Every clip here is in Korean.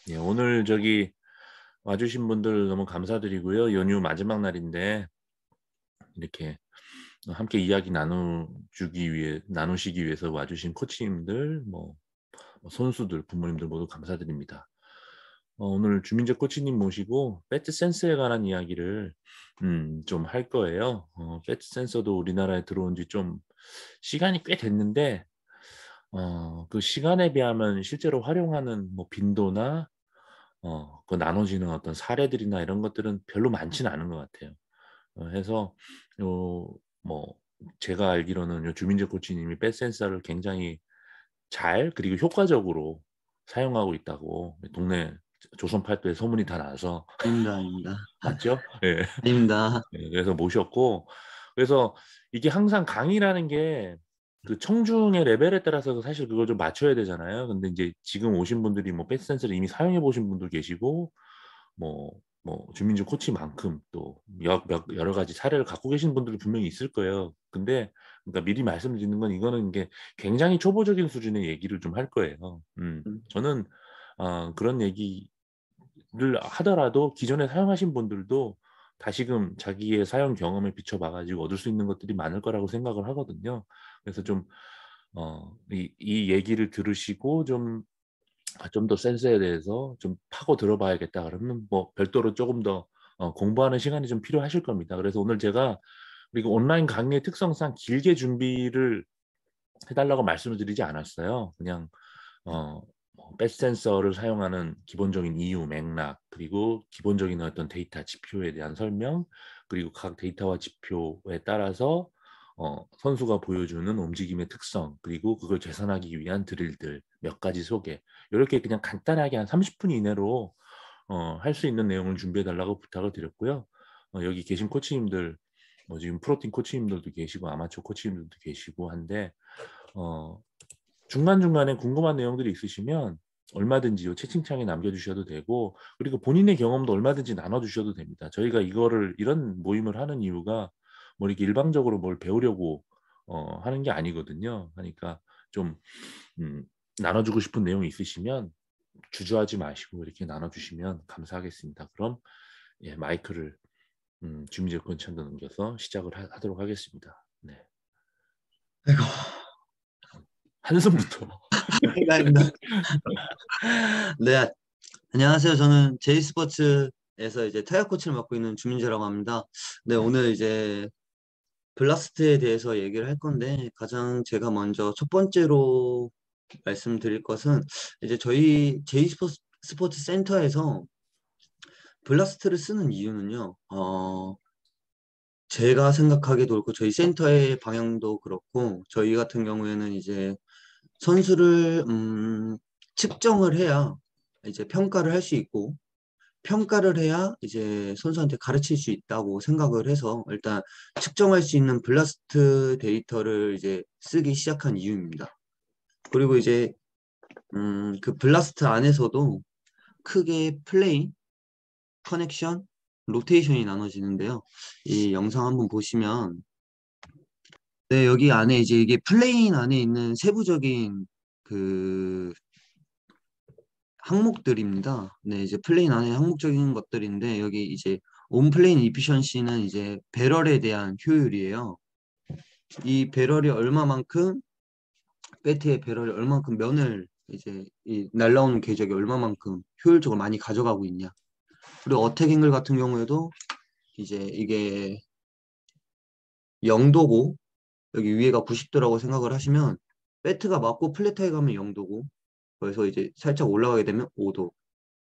예, 오늘 저기 와주신 분들 너무 감사드리고요. 연휴 마지막 날인데 이렇게 함께 이야기 나누시기 위해서 와주신 코치님들, 선수들, 부모님들 모두 감사드립니다. 오늘 주민재 코치님 모시고 배트 센서에 관한 이야기를 좀 할 거예요. 배트 센서도 우리나라에 들어온 지 좀 시간이 꽤 됐는데 그 시간에 비하면 실제로 활용하는 빈도나 그 나눠지는 어떤 사례들이나 이런 것들은 별로 많지는 않은 것 같아요. 해서 요 뭐 제가 알기로는 요 주민재 코치님이 펫 센서를 굉장히 잘 그리고 효과적으로 사용하고 있다고 동네 조선 팔도에 소문이 다 나서 아닙니다, 아닙니다. 맞죠? 예. 아닙니다. 예, 그래서 모셨고, 그래서 이게 항상 강의라는 게 그 청중의 레벨에 따라서 사실 그걸 좀 맞춰야 되잖아요. 근데 이제 지금 오신 분들이 펫 센서를 이미 사용해 보신 분도 계시고, 뭐 주민주 코치만큼 또 여러 가지 사례를 갖고 계신 분들이 분명히 있을 거예요. 근데 그러니까 미리 말씀드리는 건 이거는 이게 굉장히 초보적인 수준의 얘기를 좀 할 거예요. 저는 그런 얘기를 하더라도 기존에 사용하신 분들도 다시금 자기의 사용 경험에 비춰봐 가지고 얻을 수 있는 것들이 많을 거라고 생각을 하거든요. 그래서 좀 이 얘기를 들으시고 좀 더 센스에 대해서 좀 파고 들어봐야겠다 그러면 별도로 조금 더 공부하는 시간이 좀 필요하실 겁니다. 그래서 오늘 제가 그리고 온라인 강의의 특성상 길게 준비를 해 달라고 말씀을 드리지 않았어요. 그냥 어 펫 센서를 사용하는 기본적인 이유, 맥락, 그리고 기본적인 어떤 데이터 지표에 대한 설명, 그리고 각 데이터와 지표에 따라서 선수가 보여주는 움직임의 특성, 그리고 그걸 개선하기 위한 드릴들 몇 가지 소개, 요렇게 그냥 간단하게 한 30분 이내로 할 수 있는 내용을 준비해 달라고 부탁을 드렸고요. 여기 계신 코치님들, 지금 프로팀 코치님들도 계시고 아마추어 코치님들도 계시고 한데 어 중간중간에 궁금한 내용들이 있으시면 얼마든지 요 채팅창에 남겨주셔도 되고, 그리고 본인의 경험도 얼마든지 나눠주셔도 됩니다. 저희가 이런 모임을 하는 이유가 이렇게 일방적으로 뭘 배우려고 하는 게 아니거든요. 그러니까 좀 음 나눠주고 싶은 내용이 있으시면 주저하지 마시고 이렇게 나눠주시면 감사하겠습니다. 그럼 예, 마이크를 주민재 권창도 넘겨서 시작을 하도록 하겠습니다. 네. 아이고, 한숨부터. 아닙니다, 아닙니다. 네, 안녕하세요. 저는 제이스포츠에서 이제 타격 코치를 맡고 있는 주민재라고 합니다. 네, 오늘 이제 블라스트에 대해서 얘기를 할 건데, 가장 제가 먼저 첫 번째로 말씀드릴 것은 이제 저희 스포츠 센터에서 블라스트를 쓰는 이유는요, 제가 생각하기도 그렇고, 저희 센터의 방향도 그렇고, 저희 같은 경우에는 이제 선수를 측정을 해야 이제 평가를 할 수 있고 평가를 해야 이제 선수한테 가르칠 수 있다고 생각을 해서 일단 측정할 수 있는 블라스트 데이터를 이제 쓰기 시작한 이유입니다. 그리고 이제 그 블라스트 안에서도 크게 플레이, 커넥션, 로테이션이 나눠지는데요. 이 영상 한번 보시면 네, 여기 안에 이제 이게 플레인 안에 있는 세부적인 그 항목들입니다. 네, 이제 플레인 안에 항목적인 것들인데 여기 이제 온 플레인 이피션시는 이제 배럴에 대한 효율이에요. 이 배럴이 얼마만큼 배트의 배럴이 얼마만큼 면을 이제 이 날라오는 궤적이 얼마만큼 효율적으로 많이 가져가고 있냐. 그리고 어택 앵글 같은 경우에도 이제 이게 0도고 여기 위에가 90도라고 생각을 하시면 배트가 맞고 플랫하게 가면 0도고 그래서 이제 살짝 올라가게 되면 5도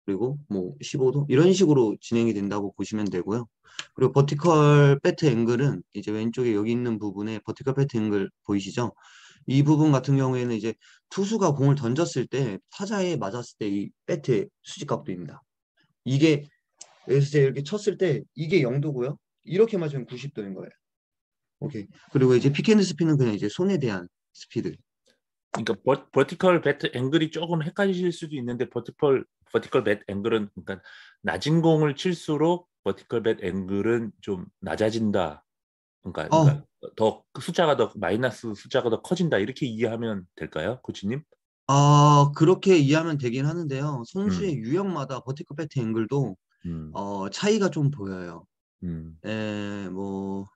그리고 뭐 15도 이런 식으로 진행이 된다고 보시면 되고요. 그리고 버티컬 배트 앵글은 이제 왼쪽에 여기 있는 부분에 버티컬 배트 앵글 보이시죠? 이 부분 같은 경우에는 이제 투수가 공을 던졌을 때 타자에 맞았을 때 이 배트의 수직 각도입니다. 이게 그래서 이렇게 쳤을 때 이게 0도고요. 이렇게 맞으면 90도인 거예요. 오케이. 그리고 이제 피켄드 스피는 그냥 이제 손에 대한 스피드. 그러니까 버티컬 배트 앵글이 조금 헷갈리실 수도 있는데, 버티컬 배트 앵글은 그러니까 낮은 공을 칠수록 버티컬 배트 앵글은 좀 낮아진다. 그러니까 어, 더 숫자가 더 마이너스 숫자가 더 커진다, 이렇게 이해하면 될까요, 코치님? 그렇게 이해하면 되긴 하는데요. 음, 선수의 유형마다 버티컬 배트 앵글도 음, 차이가 좀 보여요. 음, 뭐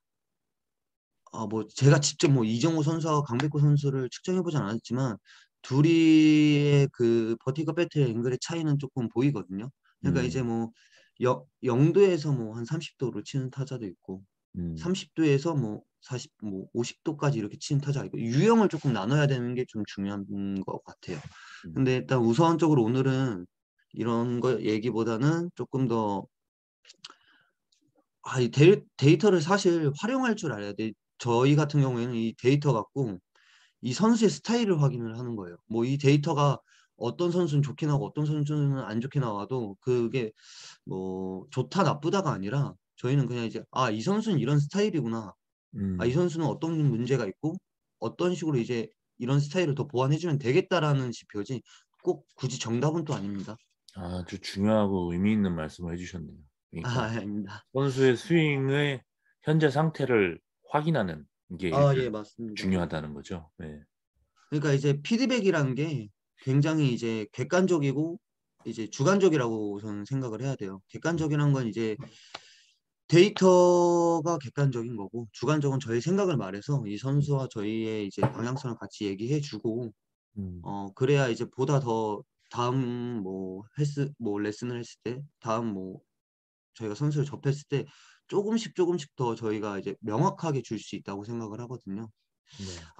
제가 직접 뭐 이정우 선수와 강백호 선수를 측정해보진 않았지만 둘이의 그 버티컬 배트 앵글의 차이는 조금 보이거든요. 그러니까 이제 음, 뭐 0도에서 뭐 한 30도로 치는 타자도 있고 음, 30도에서 뭐 40, 뭐 50도까지 이렇게 치는 타자가 있고 유형을 조금 나눠야 되는 게 좀 중요한 것 같아요. 음. 근데 일단 우선적으로 오늘은 이런 거 얘기보다는 조금 더 이 데이터를 사실 활용할 줄 알아야 돼. 저희 같은 경우에는 이 데이터 갖고 이 선수의 스타일을 확인을 하는 거예요. 뭐 이 데이터가 어떤 선수는 좋게 나오고 어떤 선수는 안 좋게 나와도 그게 뭐 좋다 나쁘다가 아니라 저희는 그냥 이제 이 선수는 이런 스타일이구나. 이 음. 선수는 어떤 문제가 있고 어떤 식으로 이제 이런 스타일을 더 보완해주면 되겠다라는 지표지 꼭 굳이 정답은 또 아닙니다. 아주 중요하고 의미 있는 말씀을 해주셨네요. 그러니까 아닙니다. 선수의 스윙의 현재 상태를 확인하는 게 예, 일단 맞습니다. 중요하다는 거죠. 네. 그러니까 이제 피드백이라는 게 굉장히 이제 객관적이고 이제 주관적이라고 저는 생각을 해야 돼요. 객관적이란 건 이제 데이터가 객관적인 거고 주관적인 저희 생각을 말해서 이 선수와 저희의 이제 방향성을 같이 얘기해 주고 음, 그래야 이제 보다 더 다음 뭐 레슨을 했을 때 다음 뭐 저희가 선수를 접했을 때 조금씩 더 저희가 이제 명확하게 줄 수 있다고 생각을 하거든요.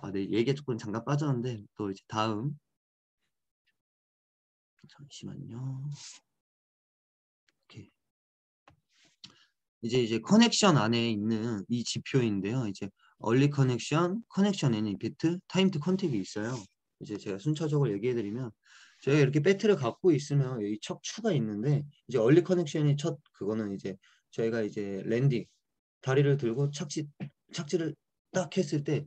네. 네, 얘기에 조금 잠깐 빠졌는데 또 이제 다음 잠시만요. 이렇게 이제 커넥션 안에 있는 이 지표인데요. 이제 얼리 커넥션, 커넥션 앤 임팩트, 타임 투 컨택이 있어요. 이제 제가 순차적으로 얘기해드리면 저희가 이렇게 배트를 갖고 있으면 여기 척추가 있는데 이제 얼리 커넥션이 첫 그거는 이제 저희가 이제 랜딩 다리를 들고 착지를 딱 했을 때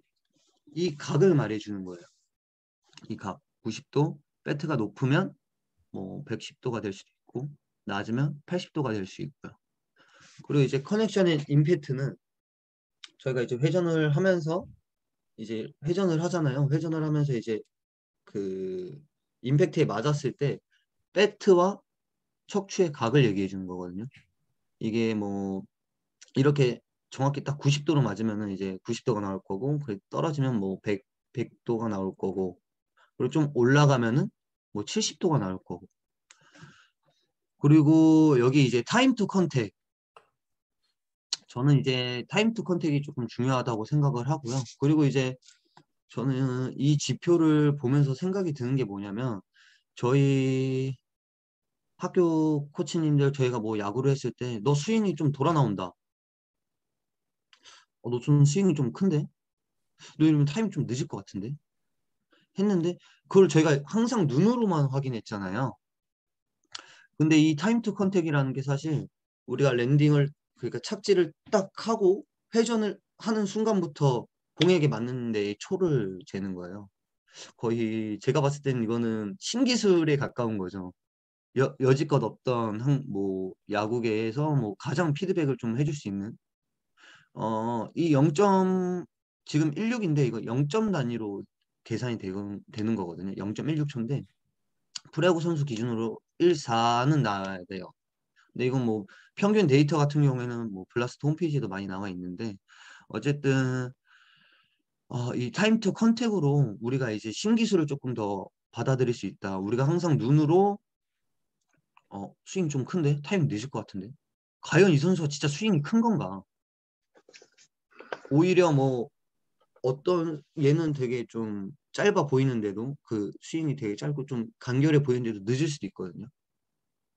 이 각을 말해주는 거예요. 이 각 90도, 배트가 높으면 뭐 110도가 될 수도 있고 낮으면 80도가 될 수 있고요. 그리고 이제 커넥션의 임팩트는 저희가 이제 회전을 하면서 이제 회전을 하잖아요. 회전을 하면서 이제 그 임팩트에 맞았을 때 배트와 척추의 각을 얘기해 주는 거거든요. 이게 뭐 이렇게 정확히 딱 90도로 맞으면은 이제 90도가 나올 거고 떨어지면 뭐 100도가 나올 거고 그리고 좀 올라가면은 뭐 70도가 나올 거고 그리고 여기 이제 타임 투 컨택 저는 이제 타임 투 컨택이 조금 중요하다고 생각을 하고요. 그리고 이제 저는 이 지표를 보면서 생각이 드는 게 뭐냐면 저희 학교 코치님들 저희가 뭐 야구를 했을 때 너 스윙이 좀 돌아 나온다. 너 좀 스윙이 좀 큰데? 너 이러면 타임이 좀 늦을 것 같은데? 했는데 그걸 저희가 항상 눈으로만 확인했잖아요. 근데 이 타임 투 컨택이라는 게 사실 우리가 랜딩을 그러니까 착지를 딱 하고 회전을 하는 순간부터 공에게 맞는 데의 초를 재는 거예요. 거의 제가 봤을 때는 이거는 신기술에 가까운 거죠. 여지껏 없던 뭐 야구계에서 뭐 가장 피드백을 좀 해줄 수 있는 이 0점 지금 16인데 이거 0점 단위로 계산이 되는 거거든요. 0.16초인데 프로야구 선수 기준으로 1.4는 나와야 돼요. 근데 이건 뭐 평균 데이터 같은 경우에는 뭐 블라스트 홈페이지에도 많이 나와 있는데 어쨌든 이 타임 투 컨택으로 우리가 이제 신기술을 조금 더 받아들일 수 있다. 우리가 항상 눈으로 스윙 좀 큰데? 타임 늦을 것 같은데? 과연 이 선수가 진짜 스윙이 큰 건가? 오히려 뭐 어떤 얘는 되게 좀 짧아 보이는데도 그 스윙이 되게 짧고 좀 간결해 보이는데도 늦을 수도 있거든요.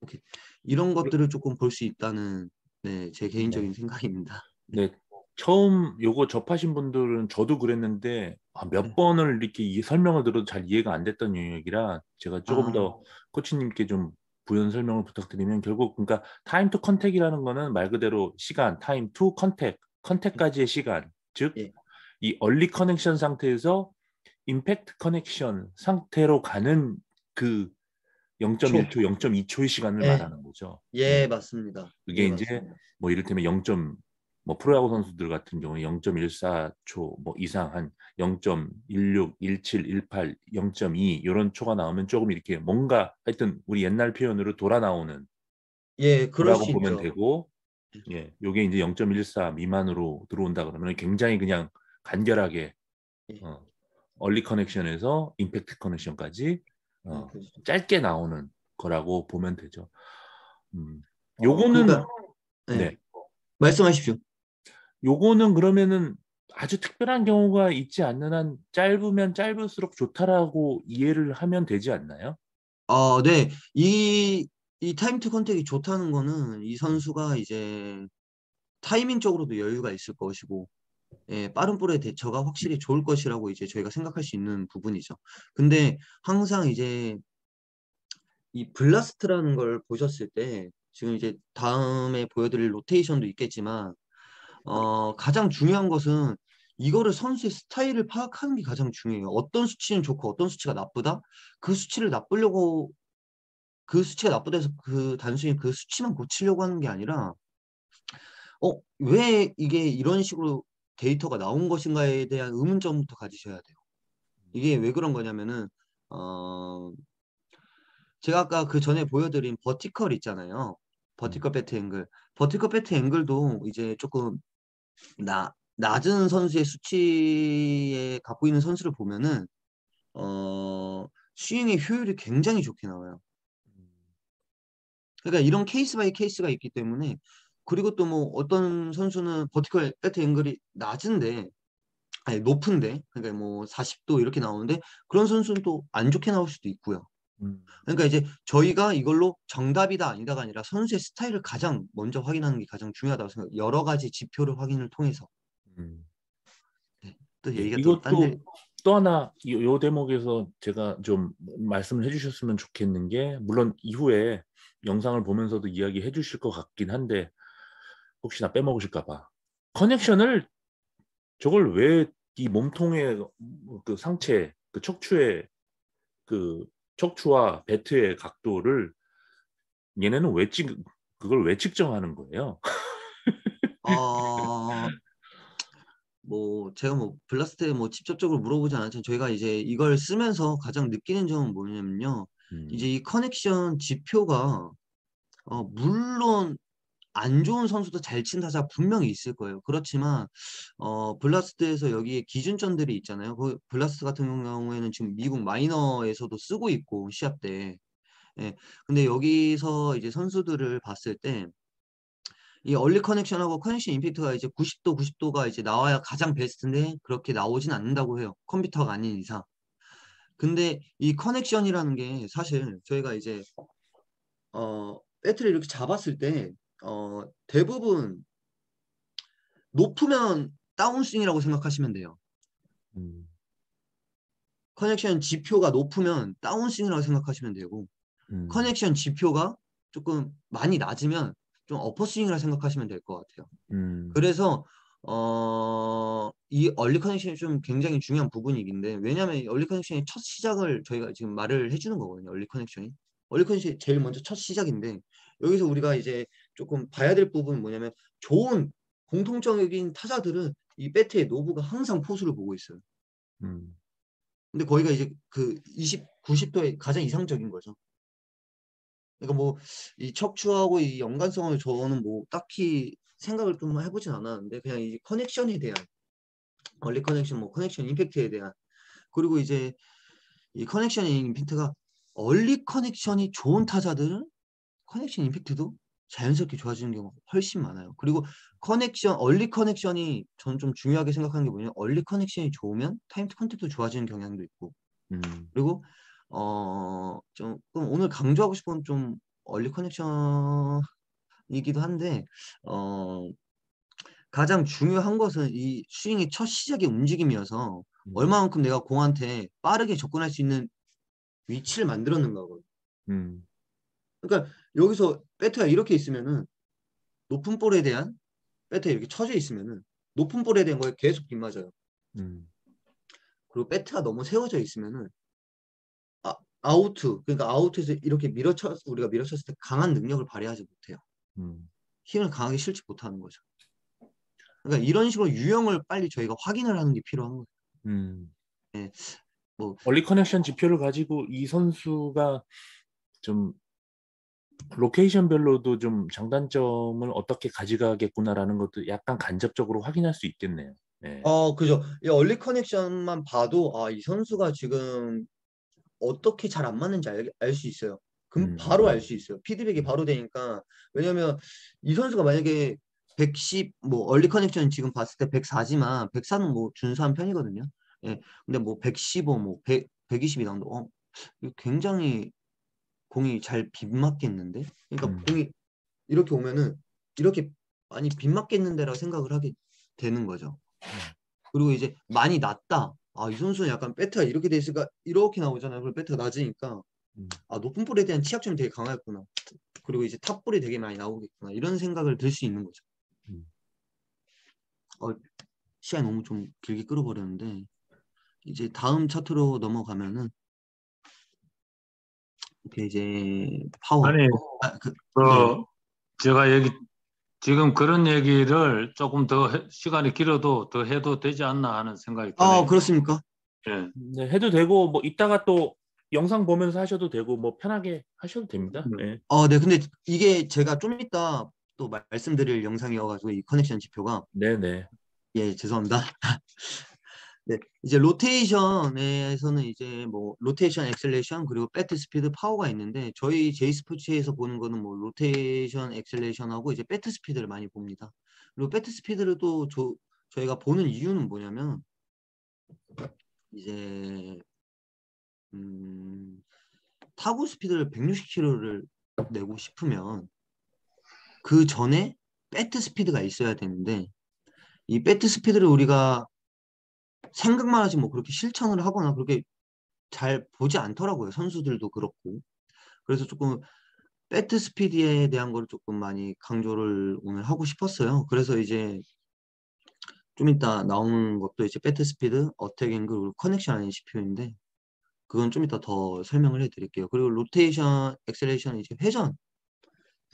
오케이. 이런 것들을 조금 볼 수 있다는 네, 제 네. 개인적인 생각입니다. 네. 네. 처음 요거 접하신 분들은 저도 그랬는데 몇 네. 번을 이렇게 설명을 들어도 잘 이해가 안 됐던 영역이라 제가 조금 아, 더 코치님께 좀 부연 설명을 부탁드리면 결국 그러니까 타임 투 컨택이라는 거는 말 그대로 시간, 타임 투 컨택, 컨택까지의 시간, 즉 예. 이 얼리 커넥션 상태에서 임팩트 커넥션 상태로 가는 그 초. 0.1초, 0.2초의 시간을 예. 말하는 거죠. 네. 예, 맞습니다. 그게 예, 이제 맞습니다. 뭐 이를테면 뭐 프로야구 선수들 같은 경우는 0.14초 뭐 이상 한 0.16, 17, 18, 0.2 이런 초가 나오면 조금 이렇게 뭔가 하여튼 우리 옛날 표현으로 돌아 나오는 예, 그럴 거라고 수 보면 있죠. 되고 예, 요게 이제 0.14 미만으로 들어온다 그러면 굉장히 그냥 간결하게 예, 어, 얼리 커넥션에서 임팩트 커넥션까지 그렇죠. 짧게 나오는 거라고 보면 되죠. 음, 요거는 그러니까 예, 네, 말씀하십시오. 요거는 그러면은 아주 특별한 경우가 있지 않는 한 짧으면 짧을수록 좋다라고 이해를 하면 되지 않나요? 네. 이 타임 투 컨택이 좋다는 거는 이 음, 선수가 이제 타이밍적으로도 여유가 있을 것이고, 예, 빠른 볼의 대처가 확실히 좋을 것이라고 이제 저희가 생각할 수 있는 부분이죠. 근데 항상 이제 이 블라스트라는 걸 보셨을 때, 지금 이제 다음에 보여드릴 로테이션도 있겠지만, 가장 중요한 것은 이거를 선수의 스타일을 파악하는 게 가장 중요해요. 어떤 수치는 좋고 어떤 수치가 나쁘다? 그 수치를 나쁘려고 그 수치가 나쁘다 해서 그 단순히 그 수치만 고치려고 하는 게 아니라 왜 이게 이런 식으로 데이터가 나온 것인가에 대한 의문점부터 가지셔야 돼요. 이게 왜 그런 거냐면은 어 제가 아까 그 전에 보여드린 버티컬 있잖아요. 음, 버티컬 배트 앵글. 버티컬 배트 앵글도 이제 조금 낮은 선수의 수치에 갖고 있는 선수를 보면은 스윙의 효율이 굉장히 좋게 나와요. 그러니까 이런 케이스 바이 케이스가 있기 때문에 그리고 또 뭐 어떤 선수는 버티컬 배트 앵글이 낮은데 아니 높은데 그러니까 뭐 40도 이렇게 나오는데 그런 선수는 또 안 좋게 나올 수도 있고요. 음, 그러니까 이제 저희가 이걸로 정답이다 아니다가 아니라 선수의 스타일을 가장 먼저 확인하는 게 가장 중요하다고 생각해요. 여러 가지 지표를 확인을 통해서. 음. 네. 또 예, 얘기가 또 딴 데, 이것도 또 하나 요 대목에서 제가 좀 말씀을 해주셨으면 좋겠는 게 물론 이후에 영상을 보면서도 이야기해 주실 것 같긴 한데 혹시나 빼먹으실까 봐 커넥션을 저걸 왜 이 몸통의 그 상체 그 척추의 그 척추와 배트의 각도를 얘네는 그걸 왜 측정하는 거예요? 어, 뭐, 제가 뭐, 블라스트에 뭐, 직접적으로 물어보지 않았지만, 저희가 이제 이걸 쓰면서 가장 느끼는 점은 뭐냐면요. 이제 음, 이 커넥션 지표가, 물론 안 좋은 선수도 잘 친 타자 분명히 있을 거예요. 그렇지만, 블라스트에서 여기에 기준점들이 있잖아요. 그 블라스트 같은 경우에는 지금 미국 마이너에서도 쓰고 있고, 시합 때. 예. 근데 여기서 이제 선수들을 봤을 때, 이 얼리 커넥션하고 커넥션 임팩트가 이제 90도, 90도가 이제 나와야 가장 베스트인데 그렇게 나오진 않는다고 해요. 컴퓨터가 아닌 이상. 근데 이 커넥션이라는 게 사실 저희가 이제 배트를 이렇게 잡았을 때 대부분 높으면 다운스윙이라고 생각하시면 돼요. 음, 커넥션 지표가 높으면 다운스윙이라고 생각하시면 되고 음, 커넥션 지표가 조금 많이 낮으면 좀 어퍼스윙이라고 생각하시면 될 것 같아요. 음, 그래서 이 얼리 커넥션이 좀 굉장히 중요한 부분이긴데 왜냐하면 이 얼리 커넥션의 첫 시작을 저희가 지금 말을 해주는 거거든요. 얼리 커넥션이. 얼리 커넥션이 제일 먼저 첫 시작인데 여기서 우리가 이제 조금 봐야 될 부분은 뭐냐면 좋은 공통적인 타자들은 이 배트의 노브가 항상 포수를 보고 있어요. 음, 근데 거기가 이제 그 90도의 가장 이상적인 거죠. 그러니까 뭐 이 척추하고 이 연관성을 저는 뭐 딱히 생각을 좀 해보진 않았는데 그냥 이 커넥션에 대한 얼리 커넥션, 뭐 커넥션 임팩트에 대한 그리고 이제 이 커넥션 임팩트가 얼리 커넥션이 좋은 타자들은 커넥션 임팩트도 자연스럽게 좋아지는 경우가 훨씬 많아요. 그리고 얼리 커넥션이 저는 좀 중요하게 생각하는 게 뭐냐면 얼리 커넥션이 좋으면 타임 투 컨택도 좋아지는 경향도 있고 음, 그리고 좀 오늘 강조하고 싶은 건 좀 얼리 커넥션이기도 한데 어 가장 중요한 것은 이 스윙의 첫 시작의 움직임이어서 음, 얼마만큼 내가 공한테 빠르게 접근할 수 있는 위치를 만들어 놓는 거거든요. 음, 그러니까 여기서 배트가 이렇게 있으면은 높은 볼에 대한 배트가 이렇게 쳐져 있으면은 높은 볼에 대한 거에 계속 빗맞아요. 음, 그리고 배트가 너무 세워져 있으면은 아우트 그러니까 아우트에서 이렇게 우리가 밀어쳤을 때 강한 능력을 발휘하지 못해요. 음. 힘을 강하게 실지 못하는 거죠. 그러니까 이런 식으로 유형을 빨리 저희가 확인을 하는 게 필요한 거예요. 음. 네, 뭐, 얼리 커넥션 지표를 가지고 이 선수가 좀 로케이션별로도 좀 장단점을 어떻게 가져가겠구나라는 것도 약간 간접적으로 확인할 수 있겠네요. 네. 그죠. 이 얼리 커넥션만 봐도, 이 선수가 지금 어떻게 잘 안 맞는지 알 수 있어요. 그럼 바로 알 음. 수 있어요. 피드백이 음. 바로 되니까. 왜냐면 이 선수가 만약에 110, 뭐, 얼리 커넥션 지금 봤을 때 104지만, 104는 뭐 준수한 편이거든요. 예. 근데 뭐 115, 뭐 100, 120이 나온다. 이거 굉장히 공이 잘 빗맞겠는데? 그러니까 음. 공이 이렇게 오면은 이렇게 많이 빗맞겠는데라고 생각을 하게 되는 거죠. 그리고 이제 많이 낮다. 이 선수는 약간 배트가 이렇게 돼 있으니까 이렇게 나오잖아요. 그리고 배트가 낮으니까 음. 높은 볼에 대한 취약점이 되게 강했구나. 그리고 이제 탑 볼이 되게 많이 나오겠구나. 이런 생각을 들 수 있는 거죠. 음. 어, 시간이 너무 좀 길게 끌어버렸는데 이제 다음 차트로 넘어가면은 이렇게 이제 파워. 아니, 네. 그, 제가 지금 그런 얘기를 조금 더 시간이 길어도 더 해도 되지 않나 하는 생각이 드네요. 그렇습니까? 예. 네, 해도 되고 뭐 이따가 또 영상 보면서 하셔도 되고 뭐 편하게 하셔도 됩니다. 네. 네. 근데 이게 제가 좀 이따 또 말씀드릴 영상이어가지고 이 커넥션 지표가 네네. 예, 죄송합니다. 네, 이제 로테이션에서는 이제 뭐 로테이션, 엑셀레이션 그리고 배트 스피드, 파워가 있는데 저희 제이스포츠에서 보는 거는 뭐 로테이션, 엑셀레이션하고 이제 배트 스피드를 많이 봅니다. 그리고 배트 스피드를 또 저희가 보는 이유는 뭐냐면 이제 타구 스피드를 160km를 내고 싶으면 그 전에 배트 스피드가 있어야 되는데 이 배트 스피드를 우리가 생각만 하지 뭐 그렇게 실천을 하거나 그렇게 잘 보지 않더라고요. 선수들도 그렇고. 그래서 조금 배트 스피드에 대한 걸 조금 많이 강조를 오늘 하고 싶었어요. 그래서 이제 좀 이따 나오는 것도 이제 배트 스피드, 어택 앵글, 그리고 커넥션 아닌 CPU인데 그건 좀 이따 더 설명을 해드릴게요. 그리고 로테이션, 엑셀레이션 이제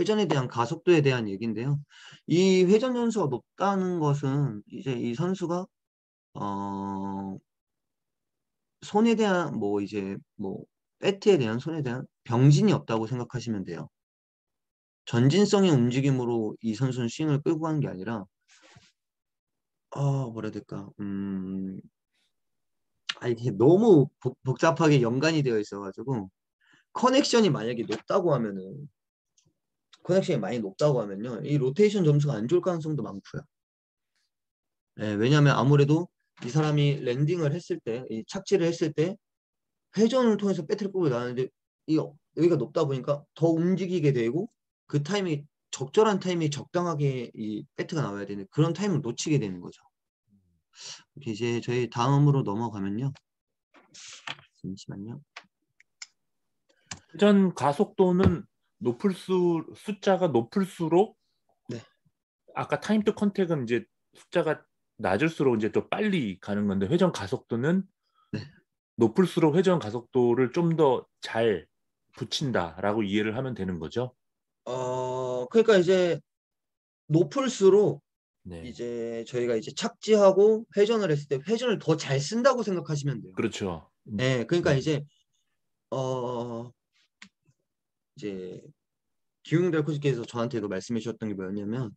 회전에 대한 가속도에 대한 얘기인데요. 이 회전 연수가 높다는 것은 이제 이 선수가 어, 손에 대한 뭐 이제 뭐 배트에 대한 손에 대한 병진이 없다고 생각하시면 돼요. 전진성의 움직임으로 이 선수는 스윙을 끌고 가는 게 아니라 뭐라 해야 될까? 이게 너무 복잡하게 연관이 되어 있어가지고 커넥션이 만약에 높다고 하면은 커넥션이 많이 높다고 하면요 이 로테이션 점수가 안 좋을 가능성도 많고요. 네, 왜냐하면 아무래도 이 사람이 랜딩을 했을 때, 이 착지를 했을 때 회전을 통해서 배트를 끌고 나가는데 여기가 높다 보니까 더 움직이게 되고 그 타이밍이 적절한 타이밍에 적당하게 이 배트가 나와야 되는 그런 타이밍을 놓치게 되는 거죠. 이제 저희 다음으로 넘어가면요. 잠시만요. 회전 가속도는 숫자가 높을수록 네. 아까 타임 투 컨택은 이제 숫자가 낮을수록 이제 또 빨리 가는 건데 회전 가속도는 네. 높을수록 회전 가속도를 좀 더 잘 붙인다라고 이해를 하면 되는 거죠. 그러니까 이제 높을수록 네. 이제 저희가 이제 착지하고 회전을 했을 때 회전을 더 잘 쓴다고 생각하시면 돼요. 그렇죠. 네, 그러니까 이제 이제 기웅달 코치께서 저한테도 말씀해 주셨던 게 뭐였냐면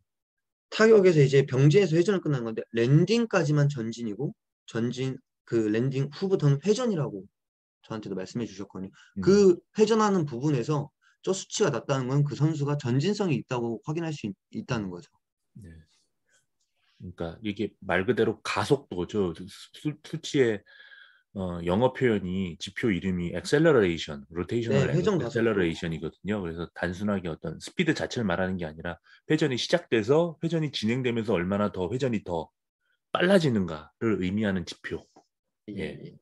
타격에서 이제 병진에서 회전을 끝나는 건데 랜딩까지만 전진이고 전진 그 랜딩 후부터는 회전이라고 저한테도 말씀해 주셨거든요. 음. 그 회전하는 부분에서 저 수치가 낮다는 건 그 선수가 전진성이 있다고 확인할 수 있다는 거죠. 네. 그러니까 이게 말 그대로 가속도죠. 수치의 영어 표현이 지표 이름이 액셀러레이션, 네, 로테이셔널 회전 가속도. 액셀러레이션이거든요. 그래서 단순하게 어떤 스피드 자체를 말하는 게 아니라 회전이 시작돼서 회전이 진행되면서 얼마나 더 회전이 더 빨라지는가를 의미하는 지표. 예, 예. 예.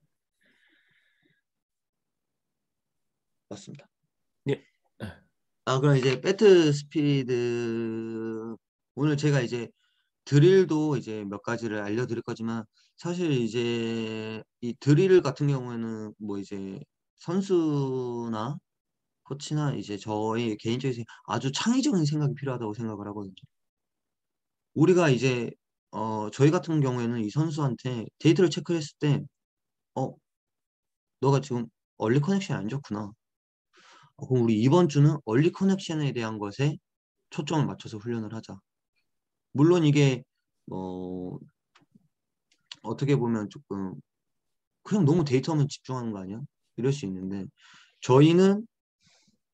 맞습니다. 예. 그럼 이제 배트 스피드 오늘 제가 이제 드릴도 이제 몇 가지를 알려드릴 거지만 사실 이제 이 드릴 같은 경우에는 뭐 이제 선수나 코치나 이제 저희 개인적인 아주 창의적인 생각이 필요하다고 생각을 하거든요. 우리가 이제 저희 같은 경우에는 이 선수한테 데이터를 체크했을 때, 어, 너가 지금 얼리 커넥션이 안 좋구나. 그럼 우리 이번 주는 얼리 커넥션에 대한 것에 초점을 맞춰서 훈련을 하자. 물론 이게, 어, 어떻게 보면 조금, 그냥 너무 데이터만 집중하는 거 아니야? 이럴 수 있는데, 저희는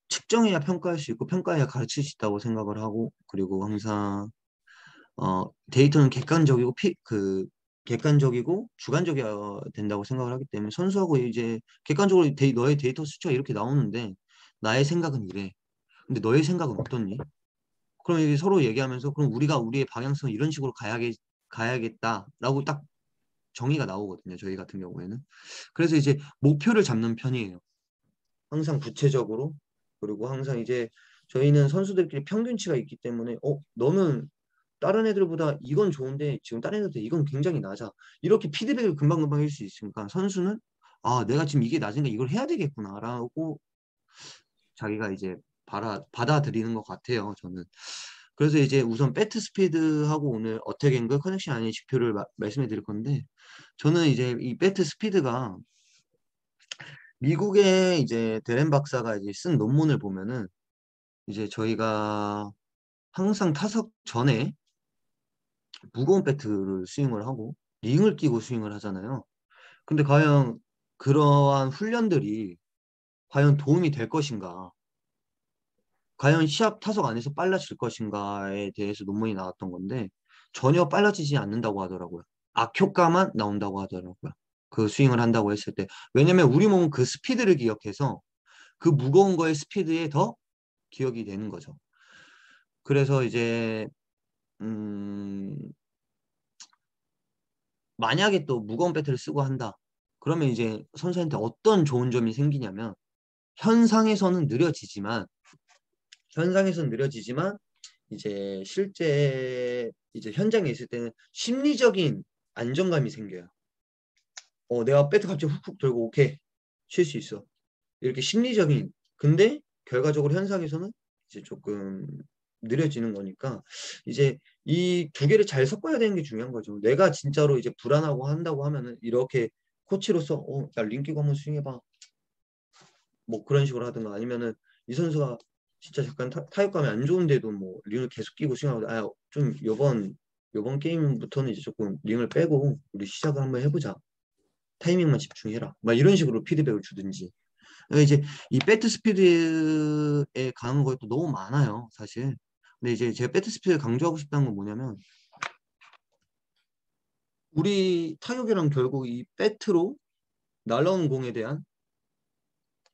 측정해야 평가할 수 있고, 평가해야 가르칠 수 있다고 생각을 하고, 그리고 항상, 데이터는 객관적이고, 객관적이고 주관적이어야 된다고 생각을 하기 때문에 선수하고 이제 객관적으로 너의 데이터 수치가 이렇게 나오는데 나의 생각은 이래. 근데 너의 생각은 어떻니? 그럼 이게 서로 얘기하면서 그럼 우리가 우리의 방향성을 이런 식으로 가야겠다라고 딱 정의가 나오거든요. 저희 같은 경우에는. 그래서 이제 목표를 잡는 편이에요. 항상 구체적으로. 그리고 항상 이제 저희는 선수들끼리 평균치가 있기 때문에 너는 다른 애들보다 이건 좋은데 지금 다른 애들한테 이건 굉장히 낮아. 이렇게 피드백을 금방금방 할 수 있으니까 선수는 내가 지금 이게 낮으니까 이걸 해야 되겠구나라고 자기가 이제 받아들이는 것 같아요. 저는. 그래서 이제 우선 배트 스피드하고 오늘 어택 앵글 커넥션 안의 지표를 말씀해 드릴 건데 저는 이제 이 배트 스피드가 미국의 이제 데렌 박사가 이제 쓴 논문을 보면은 이제 저희가 항상 타석 전에 무거운 배트를 스윙을 하고 링을 끼고 스윙을 하잖아요. 근데 과연 그러한 훈련들이 과연 도움이 될 것인가? 과연 시합 타석 안에서 빨라질 것인가에 대해서 논문이 나왔던 건데 전혀 빨라지지 않는다고 하더라고요. 악효과만 나온다고 하더라고요. 그 스윙을 한다고 했을 때. 왜냐면 우리 몸은 그 스피드를 기억해서 그 무거운 거의 스피드에 더 기억이 되는 거죠. 그래서 이제 음, 만약에 또 무거운 배트를 쓰고 한다. 그러면 이제 선수한테 어떤 좋은 점이 생기냐면 현상에서는 느려지지만 현상에서는 느려지지만 이제 실제 이제 현장에 있을 때는 심리적인 안정감이 생겨요. 내가 배트 갑자기 훅훅 들고 오케이 쉴 수 있어. 이렇게 심리적인 근데 결과적으로 현상에서는 이제 조금 느려지는 거니까 이제 이 두 개를 잘 섞어야 되는 게 중요한 거죠. 내가 진짜로 이제 불안하고 한다고 하면은 이렇게 코치로서 야 링키고 한번 스윙해봐 뭐 그런 식으로 하든가 아니면은 이 선수가 진짜 잠깐 타격감이 안 좋은데도 뭐 링을 계속 끼고 스윙하고 좀 요번 게임부터는 이제 조금 링을 빼고 우리 시작을 한번 해보자. 타이밍만 집중해라. 막 이런 식으로 피드백을 주든지. 그러니까 이제 이 배트 스피드에 강한 것도 너무 많아요, 사실. 근데 이제 제가 배트 스피드를 강조하고 싶다는 건 뭐냐면 우리 타격이랑 결국 이 배트로 날아오는 공에 대한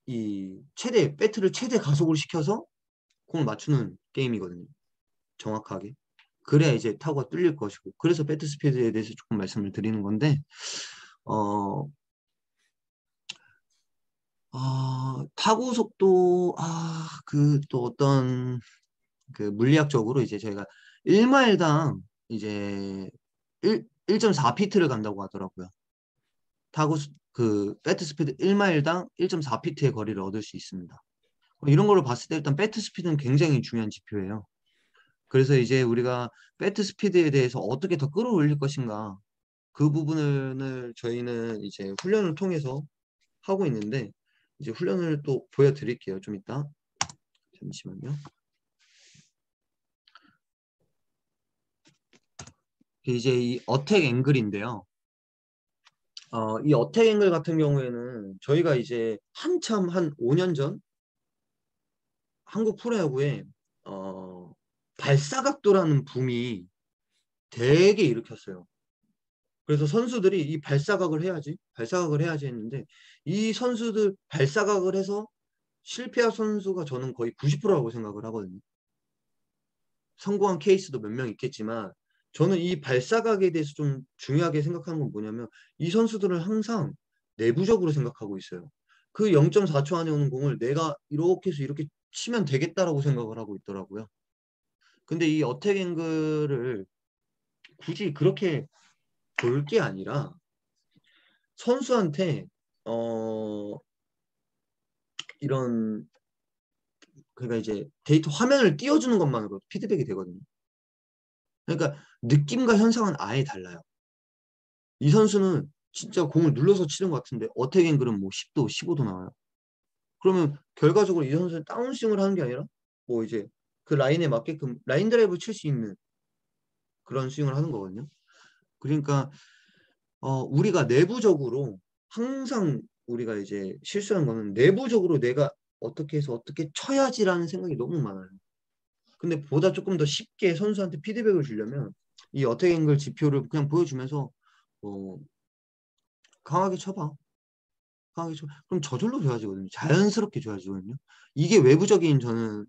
이 배트를 최대 가속을 시켜서 공을 맞추는 게임이거든요. 정확하게. 그래야 이제 타구가 뚫릴 것이고. 그래서 배트 스피드에 대해서 조금 말씀을 드리는 건데, 어, 타구 속도, 또 어떤 그 물리학적으로 이제 저희가 1마일당 이제 1.4피트를 간다고 하더라고요. 배트 스피드 1마일당 1.4피트의 거리를 얻을 수 있습니다. 이런 걸로 봤을 때 일단 배트 스피드는 굉장히 중요한 지표예요. 그래서 이제 우리가 배트 스피드에 대해서 어떻게 더 끌어올릴 것인가 그 부분을 저희는 이제 훈련을 통해서 하고 있는데 이제 훈련을 또 보여드릴게요. 좀 이따 잠시만요. 이제 이 어택 앵글인데요. 이 어택 앵글 같은 경우에는 저희가 이제 한참 한 5년 전 한국 프로야구에 발사각도라는 붐이 되게 일으켰어요. 그래서 선수들이 이 발사각을 해야지 했는데 이 선수들 발사각을 해서 실패한 선수가 저는 거의 90%라고 생각을 하거든요. 성공한 케이스도 몇 명 있겠지만 저는 이 발사각에 대해서 좀 중요하게 생각하는 건 뭐냐면 이 선수들은 항상 내부적으로 생각하고 있어요. 그 0.4초 안에 오는 공을 내가 이렇게 해서 이렇게 치면 되겠다라고 생각을 하고 있더라고요. 근데 이 어택 앵글을 굳이 그렇게 볼 게 아니라 선수한테 이런 그러니까 이제 데이터 화면을 띄워주는 것만으로 피드백이 되거든요. 그러니까 느낌과 현상은 아예 달라요. 이 선수는 진짜 공을 눌러서 치는 것 같은데 어택 앵글은 뭐 10도, 15도 나와요. 그러면 결과적으로 이 선수는 다운스윙을 하는 게 아니라 뭐 이제 그 라인에 맞게끔 라인 드라이브 칠 수 있는 그런 스윙을 하는 거거든요. 그러니까 우리가 내부적으로 항상 우리가 이제 실수하는 거는 내부적으로 내가 어떻게 해서 어떻게 쳐야지라는 생각이 너무 많아요. 근데 보다 조금 더 쉽게 선수한테 피드백을 주려면 이 어택 앵글 지표를 그냥 보여주면서 어, 강하게 쳐봐. 강하게 쳐. 그럼 저절로 좋아지거든요. 자연스럽게 좋아지거든요. 이게 외부적인 저는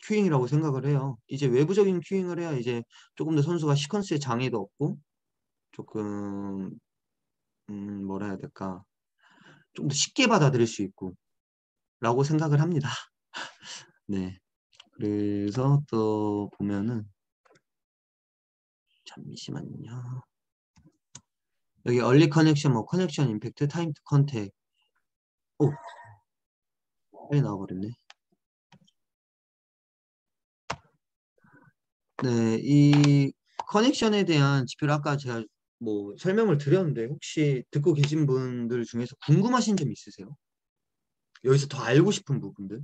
큐잉이라고 생각을 해요. 이제 외부적인 큐잉을 해야 이제 조금 더 선수가 시퀀스에 장애도 없고 조금 뭐라 해야 될까? 좀 더 쉽게 받아들일 수 있고 라고 생각을 합니다. 네. 그래서 또 보면은 잠시만요. 여기 얼리 커넥션, 뭐 커넥션 임팩트, 타임 투 컨택. 오, 빨리 나와버렸네. 네, 이 커넥션에 대한 지표를 아까 제가 뭐 설명을 드렸는데 혹시 듣고 계신 분들 중에서 궁금하신 점 있으세요? 여기서 더 알고 싶은 부분들?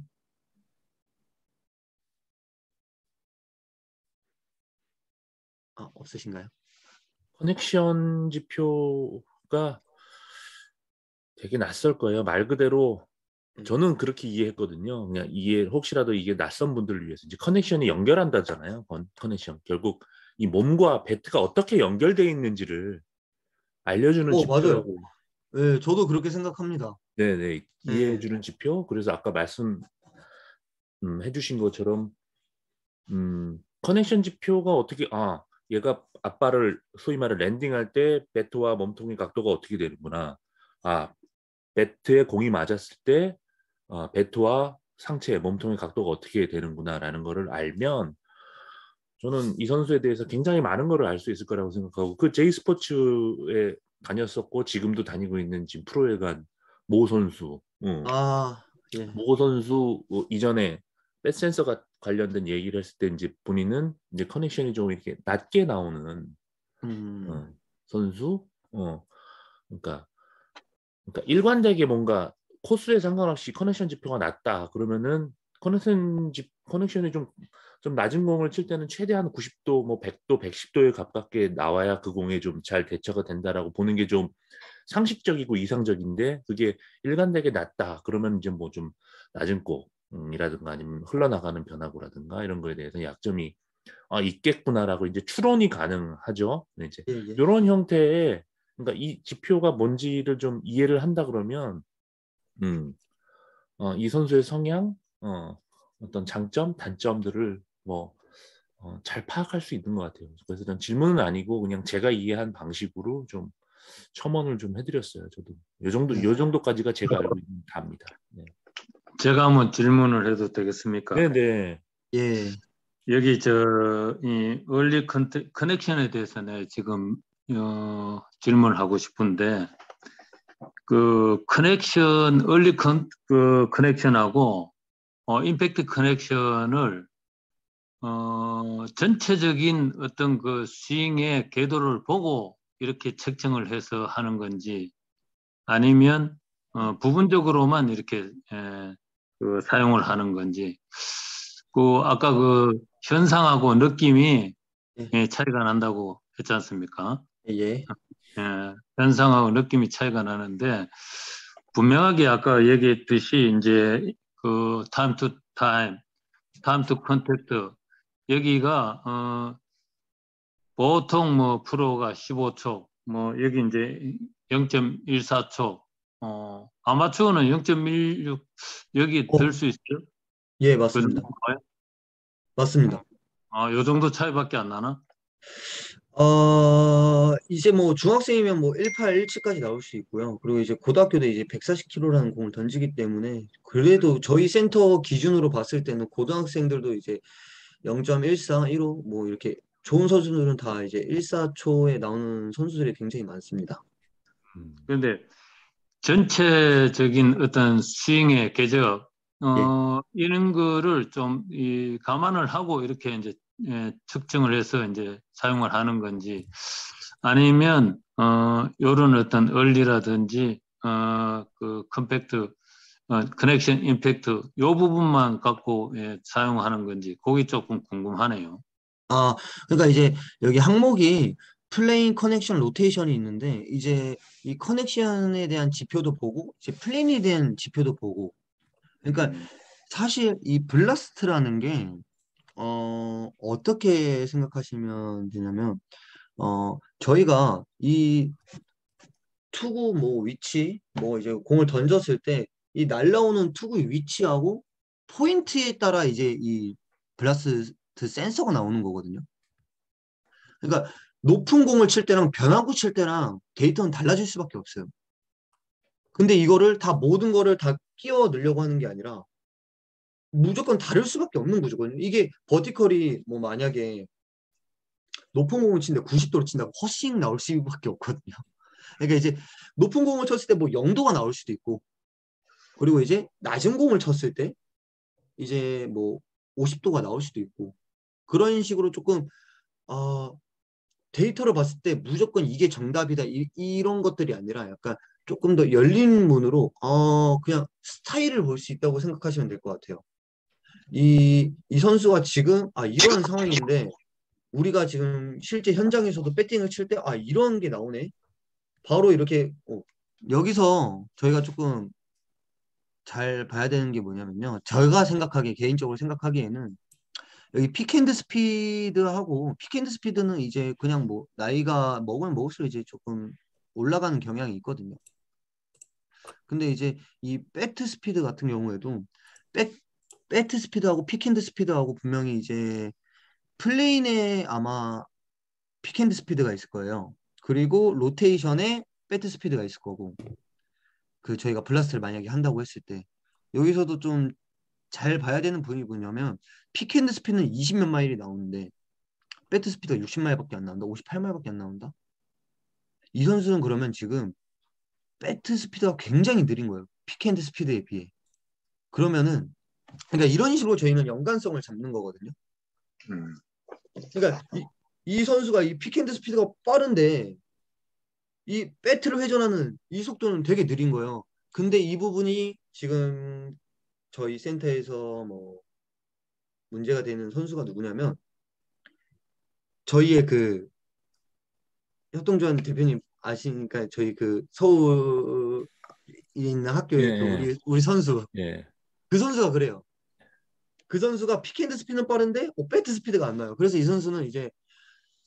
없으신가요? 커넥션 지표가 되게 낯설 거예요. 말 그대로 저는 그렇게 이해했거든요. 그냥 혹시라도 이게 낯선 분들을 위해서 이제 커넥션이 연결한다잖아요. 커넥션. 결국 이 몸과 배트가 어떻게 연결되어 있는지를 알려주는 맞아요. 지표라고. 네, 저도 그렇게 생각합니다. 네네. 네. 이해해주는 지표. 그래서 아까 해주신 것처럼 커넥션 지표가 어떻게 얘가 앞발을 소위 말해 랜딩할 때 배트와 몸통의 각도가 어떻게 되는구나. 배트에 공이 맞았을 때 배트와 상체, 몸통의 각도가 어떻게 되는구나라는 거를 알면 저는 이 선수에 대해서 굉장히 많은 거를 알 수 있을 거라고 생각하고 그 J스포츠에 다녔었고 지금도 다니고 있는 지금 프로에 간 모 선수. 예. 모 선수 이전에 뱃센서가 관련된 얘기를 했을 때 이제 본인은 이제 커넥션이 좀 이렇게 낮게 나오는 선수. 그러니까 일관되게 뭔가 코스에 상관없이 커넥션 지표가 낮다. 그러면은 커넥션이 좀 낮은 공을 칠 때는 최대한 90도, 뭐 100도, 110도에 가깝게 나와야 그 공에 좀 잘 대처가 된다라고 보는 게 좀 상식적이고 이상적인데 그게 일관되게 낮다. 그러면 이제 뭐 좀 낮은 공이라든가 아니면 흘러나가는 변화구라든가 이런 거에 대해서 약점이 있겠구나라고 이제 추론이 가능하죠. 네, 이제 예, 예. 이런 형태의 그러니까 이 지표가 뭔지를 좀 이해를 한다 그러면 이 선수의 성향, 어떤 장점, 단점들을 뭐 잘 파악할 수 있는 것 같아요. 그래서 전 질문은 아니고 그냥 제가 이해한 방식으로 좀 첨언을 좀 해드렸어요. 저도 요 정도까지가 제가 알고 있는 답니다. 네. 제가 한번 질문을 해도 되겠습니까? 네네. 예. 여기 이 얼리 커넥션에 대해서 내 지금 질문을 하고 싶은데 그 커넥션 그 커넥션하고 임팩트 커넥션을 전체적인 어떤 그 스윙의 궤도를 보고 이렇게 책정을 해서 하는 건지 아니면 부분적으로만 이렇게 그 사용을 하는 건지 그 아까 그 현상하고 느낌이 차이가 난다고 했지 않습니까? 예. 현상하고 느낌이 차이가 나는데 분명하게 아까 얘기했듯이 이제 그 타임 투 컨택트 여기가 보통 뭐 프로가 15초 뭐 여기 이제 0.14초 아마추어는 0.16 여기 들 수 있어요? 예, 그 맞습니다. 정도인가요? 맞습니다. 요 정도 차이밖에 안 나나? 이제 뭐 중학생이면 뭐 18, 17까지 나올 수 있고요. 그리고 이제 고등학교도 이제 140kg라는 공을 던지기 때문에 그래도 저희 센터 기준으로 봤을 때는 고등학생들도 이제 0.14, 15 뭐 이렇게 좋은 선수들은 다 이제 14초에 나오는 선수들이 굉장히 많습니다. 그런데 전체적인 어떤 스윙의 궤적 예. 이런 거를 좀 감안을 하고 이렇게 이제 측정을 해서 이제 사용을 하는 건지 아니면 요런 어떤 얼리라든지 그 컴팩트 커넥션 임팩트 요 부분만 갖고 사용하는 건지 그게 조금 궁금하네요. 아, 그러니까 이제 여기 항목이 플레인 커넥션 로테이션이 있는데 이제 이 커넥션에 대한 지표도 보고 이제 플레인에 대한 지표도 보고 그러니까 사실 이 블라스트라는 게 어떻게 생각하시면 되냐면 저희가 이 투구 뭐 위치 뭐 이제 공을 던졌을 때 이 날라오는 투구의 위치하고 포인트에 따라 이제 이 블라스트 센서가 나오는 거거든요. 그러니까 높은 공을 칠 때랑 변화구 칠 때랑 데이터는 달라질 수밖에 없어요. 근데 이거를 다 모든 거를 다 끼워 넣으려고 하는 게 아니라 무조건 다를 수밖에 없는 구조거든요. 이게 버티컬이 뭐 만약에 높은 공을 치는데 90도로 친다고 허싱 나올 수밖에 없거든요. 그러니까 이제 높은 공을 쳤을 때 뭐 0도가 나올 수도 있고 그리고 이제 낮은 공을 쳤을 때 이제 뭐 50도가 나올 수도 있고 그런 식으로 조금 데이터를 봤을 때 무조건 이게 정답이다 이런 것들이 아니라 약간 조금 더 열린 문으로 그냥 스타일을 볼 수 있다고 생각하시면 될 것 같아요. 이 선수가 지금 이런 상황인데 우리가 지금 실제 현장에서도 배팅을 칠 때 이런 게 나오네. 바로 이렇게 여기서 저희가 조금 잘 봐야 되는 게 뭐냐면요. 제가 생각하기에 개인적으로 생각하기에는 여기 픽앤드 스피드하고 픽앤드 스피드는 이제 그냥 뭐 나이가 먹으면 먹을수록 이제 조금 올라가는 경향이 있거든요. 근데 이제 이 배트 스피드 같은 경우에도 배트 스피드하고 픽앤드 스피드하고 분명히 이제 플레인에 아마 픽앤드 스피드가 있을 거예요. 그리고 로테이션에 배트 스피드가 있을 거고 그 저희가 블라스트를 만약에 한다고 했을 때 여기서도 좀 잘 봐야 되는 부분이 뭐냐면 픽앤드 스피드는 20몇 마일이 나오는데 배트 스피드가 60마일밖에 안 나온다. 58마일밖에 안 나온다. 이 선수는 그러면 지금 배트 스피드가 굉장히 느린 거예요. 픽앤드 스피드에 비해. 그러면은 그러니까 이런 식으로 저희는 연관성을 잡는 거거든요. 그러니까 이 선수가 이 픽앤드 스피드가 빠른데 이 배트를 회전하는 이 속도는 되게 느린 거예요. 근데 이 부분이 지금 저희 센터에서 뭐 문제가 되는 선수가 누구냐면 저희의 그 협동조합 대표님 아시니까 저희 그 서울에 있는 예, 학교의 그 예, 우리 선수 예. 그 선수가 그래요. 그 선수가 픽앤드 스피드는 빠른데 배트 스피드가 안 나요. 그래서 이 선수는 이제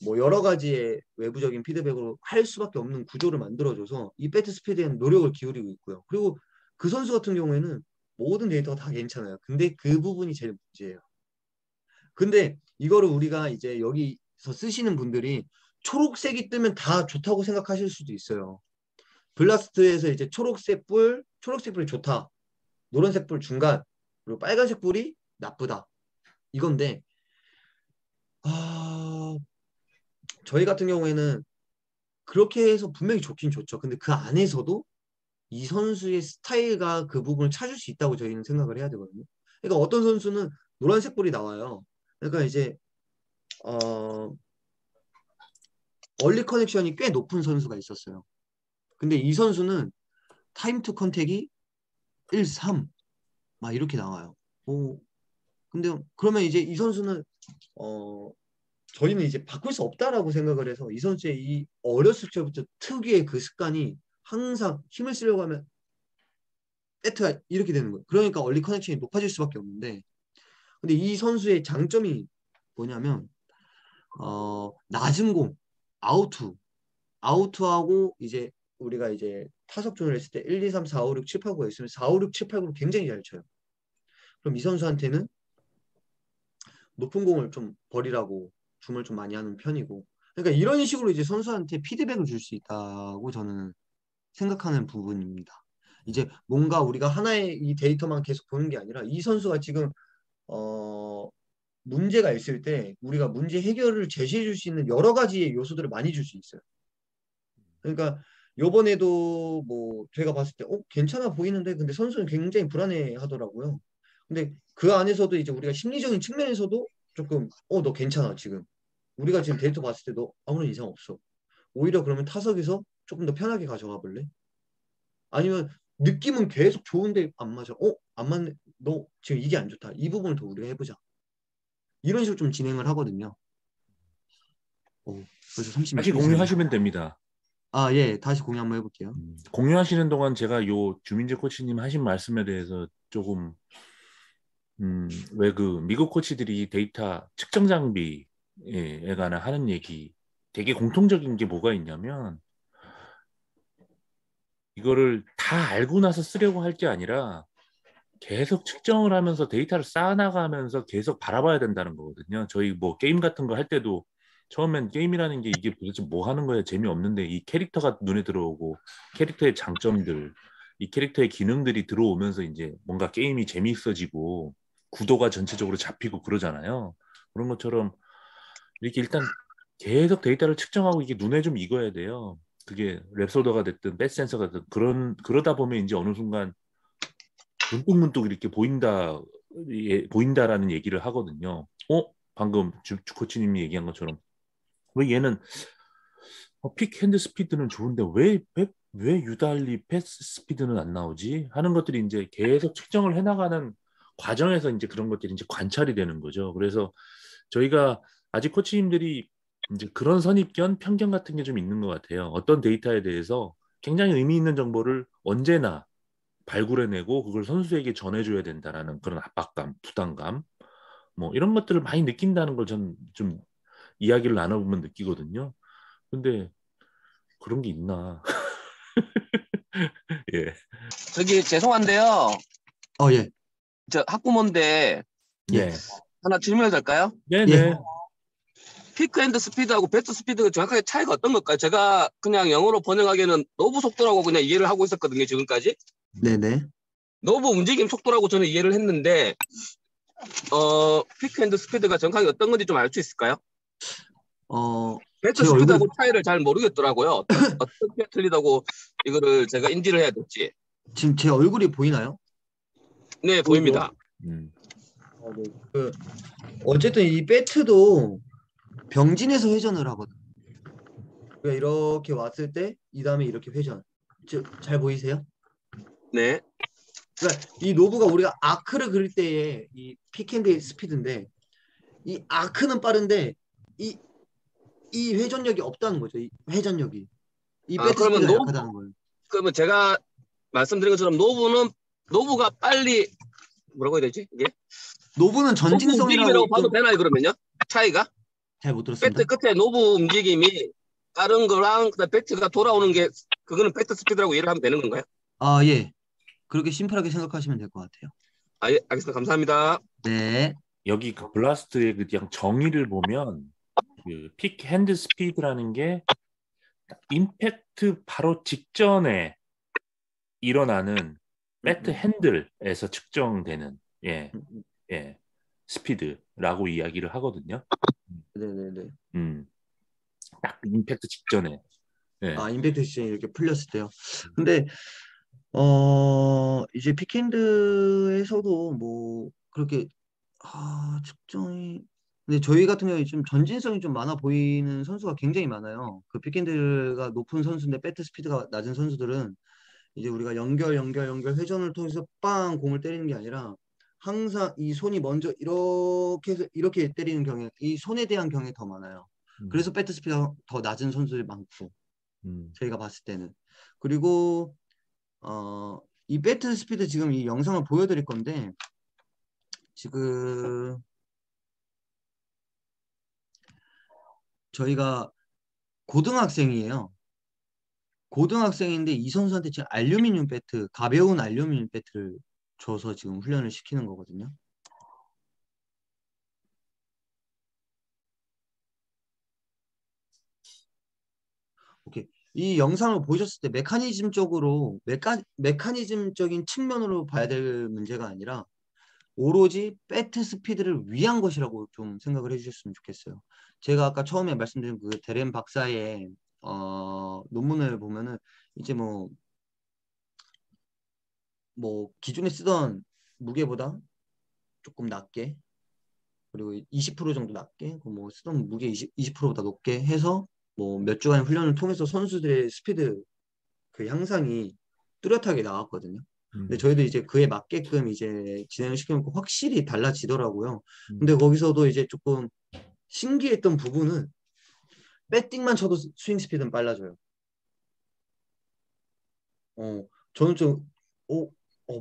뭐 여러 가지의 외부적인 피드백으로 할 수밖에 없는 구조를 만들어줘서 이 배트 스피드에 노력을 기울이고 있고요. 그리고 그 선수 같은 경우에는 모든 데이터가 다 괜찮아요. 근데 그 부분이 제일 문제예요. 근데 이거를 우리가 이제 여기서 쓰시는 분들이 초록색이 뜨면 다 좋다고 생각하실 수도 있어요. 블라스트에서 이제 초록색 불이 좋다. 노란색 불 중간, 그리고 빨간색 불이 나쁘다. 이건데 저희 같은 경우에는 그렇게 해서 분명히 좋긴 좋죠. 근데 그 안에서도 이 선수의 스타일과 그 부분을 찾을 수 있다고 저희는 생각을 해야 되거든요. 그러니까 어떤 선수는 노란색 볼이 나와요. 그러니까 이제 얼리 커넥션이 꽤 높은 선수가 있었어요. 근데 이 선수는 타임 투 컨택이 1.3 막 이렇게 나와요. 근데 그러면 이제 이 선수는 저희는 이제 바꿀 수 없다라고 생각을 해서 이 선수의 이 어렸을 때부터 특유의 그 습관이 항상 힘을 쓰려고 하면 배트가 이렇게 되는 거예요. 그러니까 얼리 커넥션이 높아질 수밖에 없는데 근데 이 선수의 장점이 뭐냐면 낮은 공 아우트하고 이제 우리가 이제 타석존을 했을 때 1, 2, 3, 4, 5, 6, 7, 8, 9가 있으면 4, 5, 6, 7, 8, 9를 굉장히 잘 쳐요. 그럼 이 선수한테는 높은 공을 좀 버리라고 줌을 좀 많이 하는 편이고 그러니까 이런 식으로 이제 선수한테 피드백을 줄 수 있다고 저는 생각하는 부분입니다. 이제 뭔가 우리가 하나의 이 데이터만 계속 보는 게 아니라 이 선수가 지금 문제가 있을 때 우리가 문제 해결을 제시해 줄 수 있는 여러 가지의 요소들을 많이 줄 수 있어요. 그러니까 요번에도 뭐 제가 봤을 때 괜찮아 보이는데 근데 선수는 굉장히 불안해 하더라고요. 근데 그 안에서도 이제 우리가 심리적인 측면에서도 조금 너 괜찮아 지금. 우리가 지금 데이터 봤을 때 너 아무런 이상 없어. 오히려 그러면 타석에서 조금 더 편하게 가져가 볼래? 아니면 느낌은 계속 좋은데 안 맞아. 안 맞네. 너 지금 이게 안 좋다. 이 부분을 더 우리가 해보자. 이런 식으로 좀 진행을 하거든요. 벌써 30 몇 다시 분이 지났네요. 공유하시면 됩니다. 예. 다시 공유 한번 해볼게요. 공유하시는 동안 제가 요 주민재 코치님 하신 말씀에 대해서 조금 왜 그 미국 코치들이 데이터 측정 장비에 관한 하는 얘기 되게 공통적인 게 뭐가 있냐면 이거를 다 알고 나서 쓰려고 할 게 아니라 계속 측정을 하면서 데이터를 쌓아나가면서 계속 바라봐야 된다는 거거든요. 저희 뭐 게임 같은 거 할 때도 처음엔 게임이라는 게 이게 도대체 뭐 하는 거야 재미없는데 이 캐릭터가 눈에 들어오고 캐릭터의 장점들, 이 캐릭터의 기능들이 들어오면서 이제 뭔가 게임이 재미있어지고 구도가 전체적으로 잡히고 그러잖아요. 그런 것처럼 이렇게 일단 계속 데이터를 측정하고 이게 눈에 좀 익어야 돼요. 그게 랩소더가 됐든 배센서가 됐든 그러다 보면 이제 어느 순간 문득문득 이렇게 보인다라는 얘기를 하거든요. 방금 주코치님이 얘기한 것처럼 왜 얘는 픽 핸드 스피드는 좋은데 왜 유달리 패스 스피드는 안 나오지? 하는 것들이 이제 계속 측정을 해나가는 과정에서 이제 그런 것들이 이제 관찰이 되는 거죠. 그래서 저희가 아직 코치님들이 이제 그런 선입견, 편견 같은 게 좀 있는 것 같아요. 어떤 데이터에 대해서 굉장히 의미 있는 정보를 언제나 발굴해내고 그걸 선수에게 전해줘야 된다라는 그런 압박감, 부담감, 뭐 이런 것들을 많이 느낀다는 걸 전 좀 이야기를 나눠보면 느끼거든요. 근데 그런 게 있나? 예. 저기 죄송한데요. 예. 저 학부모인데 예. 네. 하나 질문해도 될까요? 네네. 예. 피크 앤드 스피드하고 배트 스피드가 정확하게 차이가 어떤 걸까요? 제가 그냥 영어로 번역하기에는 노브 속도라고 그냥 이해를 하고 있었거든요, 지금까지. 네네. 노브 움직임 속도라고 저는 이해를 했는데 피크 앤드 스피드가 정확하게 어떤 건지 좀 알 수 있을까요? 배트 제 얼굴 스피드하고 차이를 잘 모르겠더라고요. 어떻게 틀리다고 이거를 제가 인지를 해야 될지. 지금 제 얼굴이 보이나요? 네, 보입니다. 음. 네. 어쨌든 이 배트도 병진에서 회전을 하거든. 그러니까 이렇게 왔을 때 이 다음에 이렇게 회전. 잘 보이세요? 네. 그러니까 이 노브가 우리가 아크를 그릴 때의 이 픽앤드 스피드인데 이 아크는 빠른데 이 회전력이 없다는 거죠. 이 회전력이. 이 배트 그러면 스피드가 약하다는 거예요. 그러면 제가 말씀드린 것처럼 노브가 빨리 뭐라고 해야 되지? 이게? 노브는 노브 전진성이라고 움직임이라고 봐도 좀 되나요, 그러면요? 차이가? 잘 못 들었습니다. 배트 끝에 노브 움직임이 다른 거랑 그다음 배트가 돌아오는 게 그거는 배트 스피드라고 이해를 하면 되는 건가요? 예. 그렇게 심플하게 생각하시면 될 것 같아요. 예, 알겠습니다. 감사합니다. 네. 여기 그 블라스트의 그 그냥 정의를 보면 그 픽 핸드 스피드라는 게 임팩트 바로 직전에 일어나는 배트 핸들에서 측정되는 예, 예, 스피드라고 이야기를 하거든요. 네네네. 딱 임팩트 직전에. 예. 임팩트 시즌이 이렇게 풀렸을 때요. 근데 이제 픽핸드에서도 뭐 그렇게 측정이 근데 저희 같은 경우에 좀 전진성이 좀 많아 보이는 선수가 굉장히 많아요. 그 픽핸드가 높은 선수인데 배트 스피드가 낮은 선수들은 이제 우리가 연결 회전을 통해서 빵 공을 때리는 게 아니라 항상 이 손이 먼저 이렇게 해서 이렇게 때리는 경향, 이 손에 대한 경향이 더 많아요. 그래서 배트 스피드가 더 낮은 선수들이 많고 저희가 봤을 때는 그리고 이 배트 스피드 지금 이 영상을 보여드릴 건데 지금 저희가 고등학생이에요. 고등학생인데 이 선수한테 지금 알루미늄 배트, 가벼운 알루미늄 배트를 줘서 지금 훈련을 시키는 거거든요. 오케이. 이 영상을 보셨을 때 메커니즘적인 측면으로 봐야 될 문제가 아니라 오로지 배트 스피드를 위한 것이라고 좀 생각을 해주셨으면 좋겠어요. 제가 아까 처음에 말씀드린 그 데렌 박사의 논문을 보면은 이제 뭐 기존에 쓰던 무게보다 조금 낮게 그리고 20% 정도 낮게, 뭐 쓰던 무게 20%보다 높게 해서 뭐 몇 주간의 훈련을 통해서 선수들의 스피드 그 향상이 뚜렷하게 나왔거든요. 근데 저희도 이제 그에 맞게끔 이제 진행을 시켜놓고 확실히 달라지더라고요. 근데 거기서도 이제 조금 신기했던 부분은 배팅만 쳐도 스윙 스피드는 빨라져요. 저는 좀,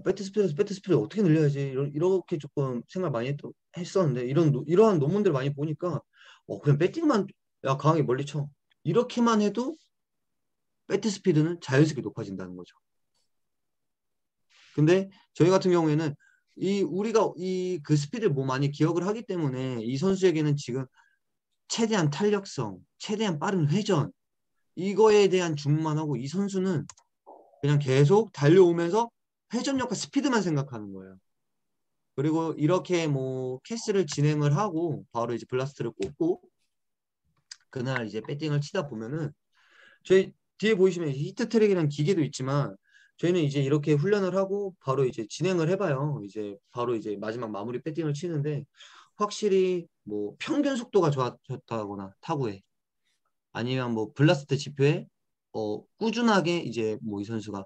배트 스피드 어떻게 늘려야지 이렇게 조금 생각 많이 했었는데 이러한 논문들 많이 보니까 그냥 배팅만 강하게 멀리 쳐 이렇게만 해도 배트 스피드는 자연스럽게 높아진다는 거죠. 근데 저희 같은 경우에는 우리가 그 스피드를 뭐 많이 기억을 하기 때문에 이 선수에게는 지금 최대한 탄력성, 최대한 빠른 회전 이거에 대한 주문만 하고 이 선수는 그냥 계속 달려오면서 회전력과 스피드만 생각하는 거예요. 그리고 이렇게 뭐 캐스를 진행을 하고 바로 이제 블라스트를 꽂고 그날 이제 배팅을 치다 보면은 저희 뒤에 보이시면 히트 트랙이라는 기계도 있지만 저희는 이제 이렇게 훈련을 하고 바로 이제 진행을 해봐요. 이제 바로 이제 마지막 마무리 배팅을 치는데 확실히 뭐 평균 속도가 좋아졌다거나 타구에 아니면 뭐 블라스트 지표에 꾸준하게 이제 뭐 이 선수가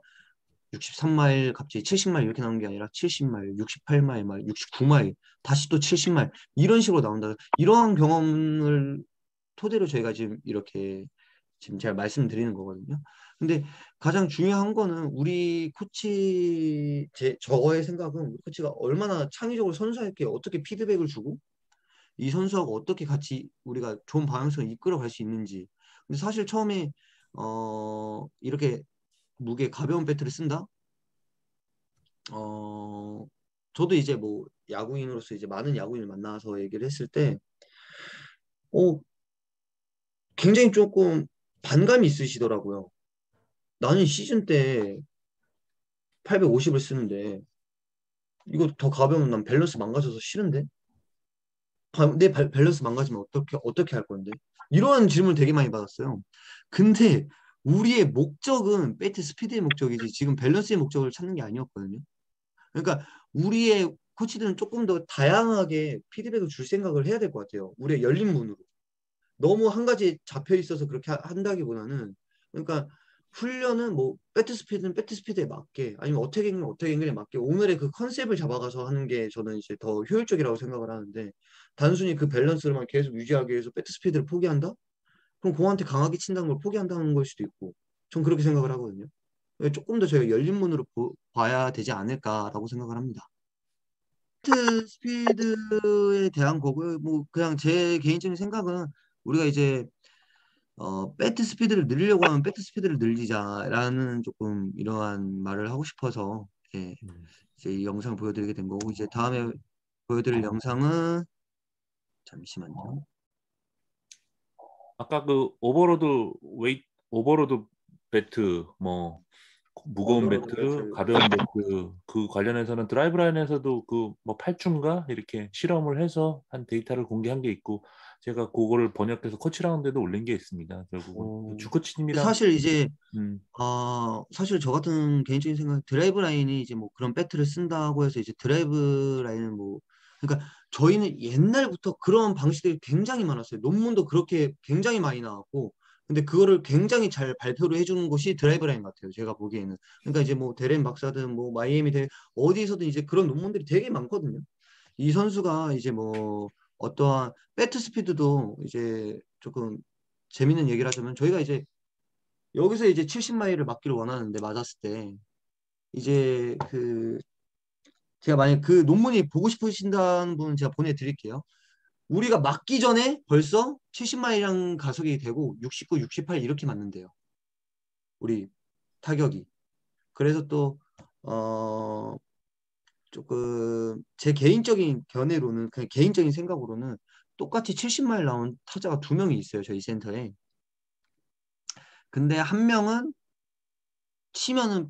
63마일 갑자기 70마일 이렇게 나오는 게 아니라 70마일, 68마일, 막 69마일, 다시 또 70마일 이런 식으로 나온다. 이러한 경험을 토대로 저희가 지금 이렇게 지금 제가 말씀드리는 거거든요. 근데 가장 중요한 거는 우리 저의 생각은 우리 코치가 얼마나 창의적으로 선수에게 어떻게 피드백을 주고 이 선수하고 어떻게 같이 우리가 좋은 방향성을 이끌어갈 수 있는지. 근데 사실 처음에 이렇게 무게 가벼운 배트를 쓴다. 저도 이제 뭐 야구인으로서 이제 많은 야구인을 만나서 얘기를 했을 때, 굉장히 조금 반감이 있으시더라고요. 나는 시즌 때 850을 쓰는데 이거 더 가벼우면 난 밸런스 망가져서 싫은데 내 밸런스 망가지면 어떻게 할 건데? 이런 질문 되게 많이 받았어요. 근데 우리의 목적은 배트 스피드의 목적이지 지금 밸런스의 목적을 찾는 게 아니었거든요. 그러니까 우리의 코치들은 조금 더 다양하게 피드백을 줄 생각을 해야 될 것 같아요. 우리의 열린 문으로. 너무 한 가지 잡혀 있어서 그렇게 한다기보다는 그러니까 훈련은 뭐 배트 스피드는 배트 스피드에 맞게 아니면 어택 앵글에 맞게 오늘의 그 컨셉을 잡아가서 하는 게 저는 이제 더 효율적이라고 생각을 하는데 단순히 그 밸런스만 계속 유지하기 위해서 배트 스피드를 포기한다? 그럼 공한테 강하게 친다는 걸 포기한다는 걸 수도 있고 전 그렇게 생각을 하거든요. 조금 더 저희가 열린 문으로 봐야 되지 않을까라고 생각을 합니다. 배트 스피드에 대한 거고요. 뭐 그냥 제 개인적인 생각은 우리가 이제 배트 스피드를 늘리려고 하면 배트 스피드를 늘리자라는 조금 이러한 말을 하고 싶어서 이제 이 영상 보여드리게 된 거고 이제 다음에 보여드릴 영상은 잠시만요. 아까 그 오버로드 배트 뭐 무거운 배트, 가벼운 배트 그 관련해서는 드라이브 라인에서도 그 뭐 8주인가 이렇게 실험을 해서 한 데이터를 공개한 게 있고 제가 그거를 번역해서 코치라운드에도 올린 게 있습니다. 결국은 주코치님이랑 사실 이제 사실 저 같은 개인적인 생각은 드라이브 라인이 이제 뭐 그런 배트를 쓴다고 해서 이제 드라이브 라인은 뭐 그러니까 저희는 옛날부터 그런 방식들이 굉장히 많았어요. 논문도 그렇게 굉장히 많이 나왔고 근데 그거를 굉장히 잘 발표를 해주는 곳이 드라이브 라인 같아요. 제가 보기에는. 그러니까 이제 뭐 데렌 박사든 뭐 마이애미 어디서든 이제 그런 논문들이 되게 많거든요. 이 선수가 이제 뭐 어떠한 배트 스피드도 이제 조금 재밌는 얘기를 하자면 저희가 이제 여기서 이제 70마일을 맞기를 원하는데 맞았을 때 이제 제가 만약 그 논문이 보고 싶으신다는 분은 제가 보내드릴게요. 우리가 맞기 전에 벌써 70마일이랑 가속이 되고 69, 68 이렇게 맞는데요. 우리 타격이. 그래서 또 조금 제 개인적인 견해로는 그냥 개인적인 생각으로는 똑같이 70마일 나온 타자가 2명이 있어요. 저희 센터에. 근데 한 명은 치면은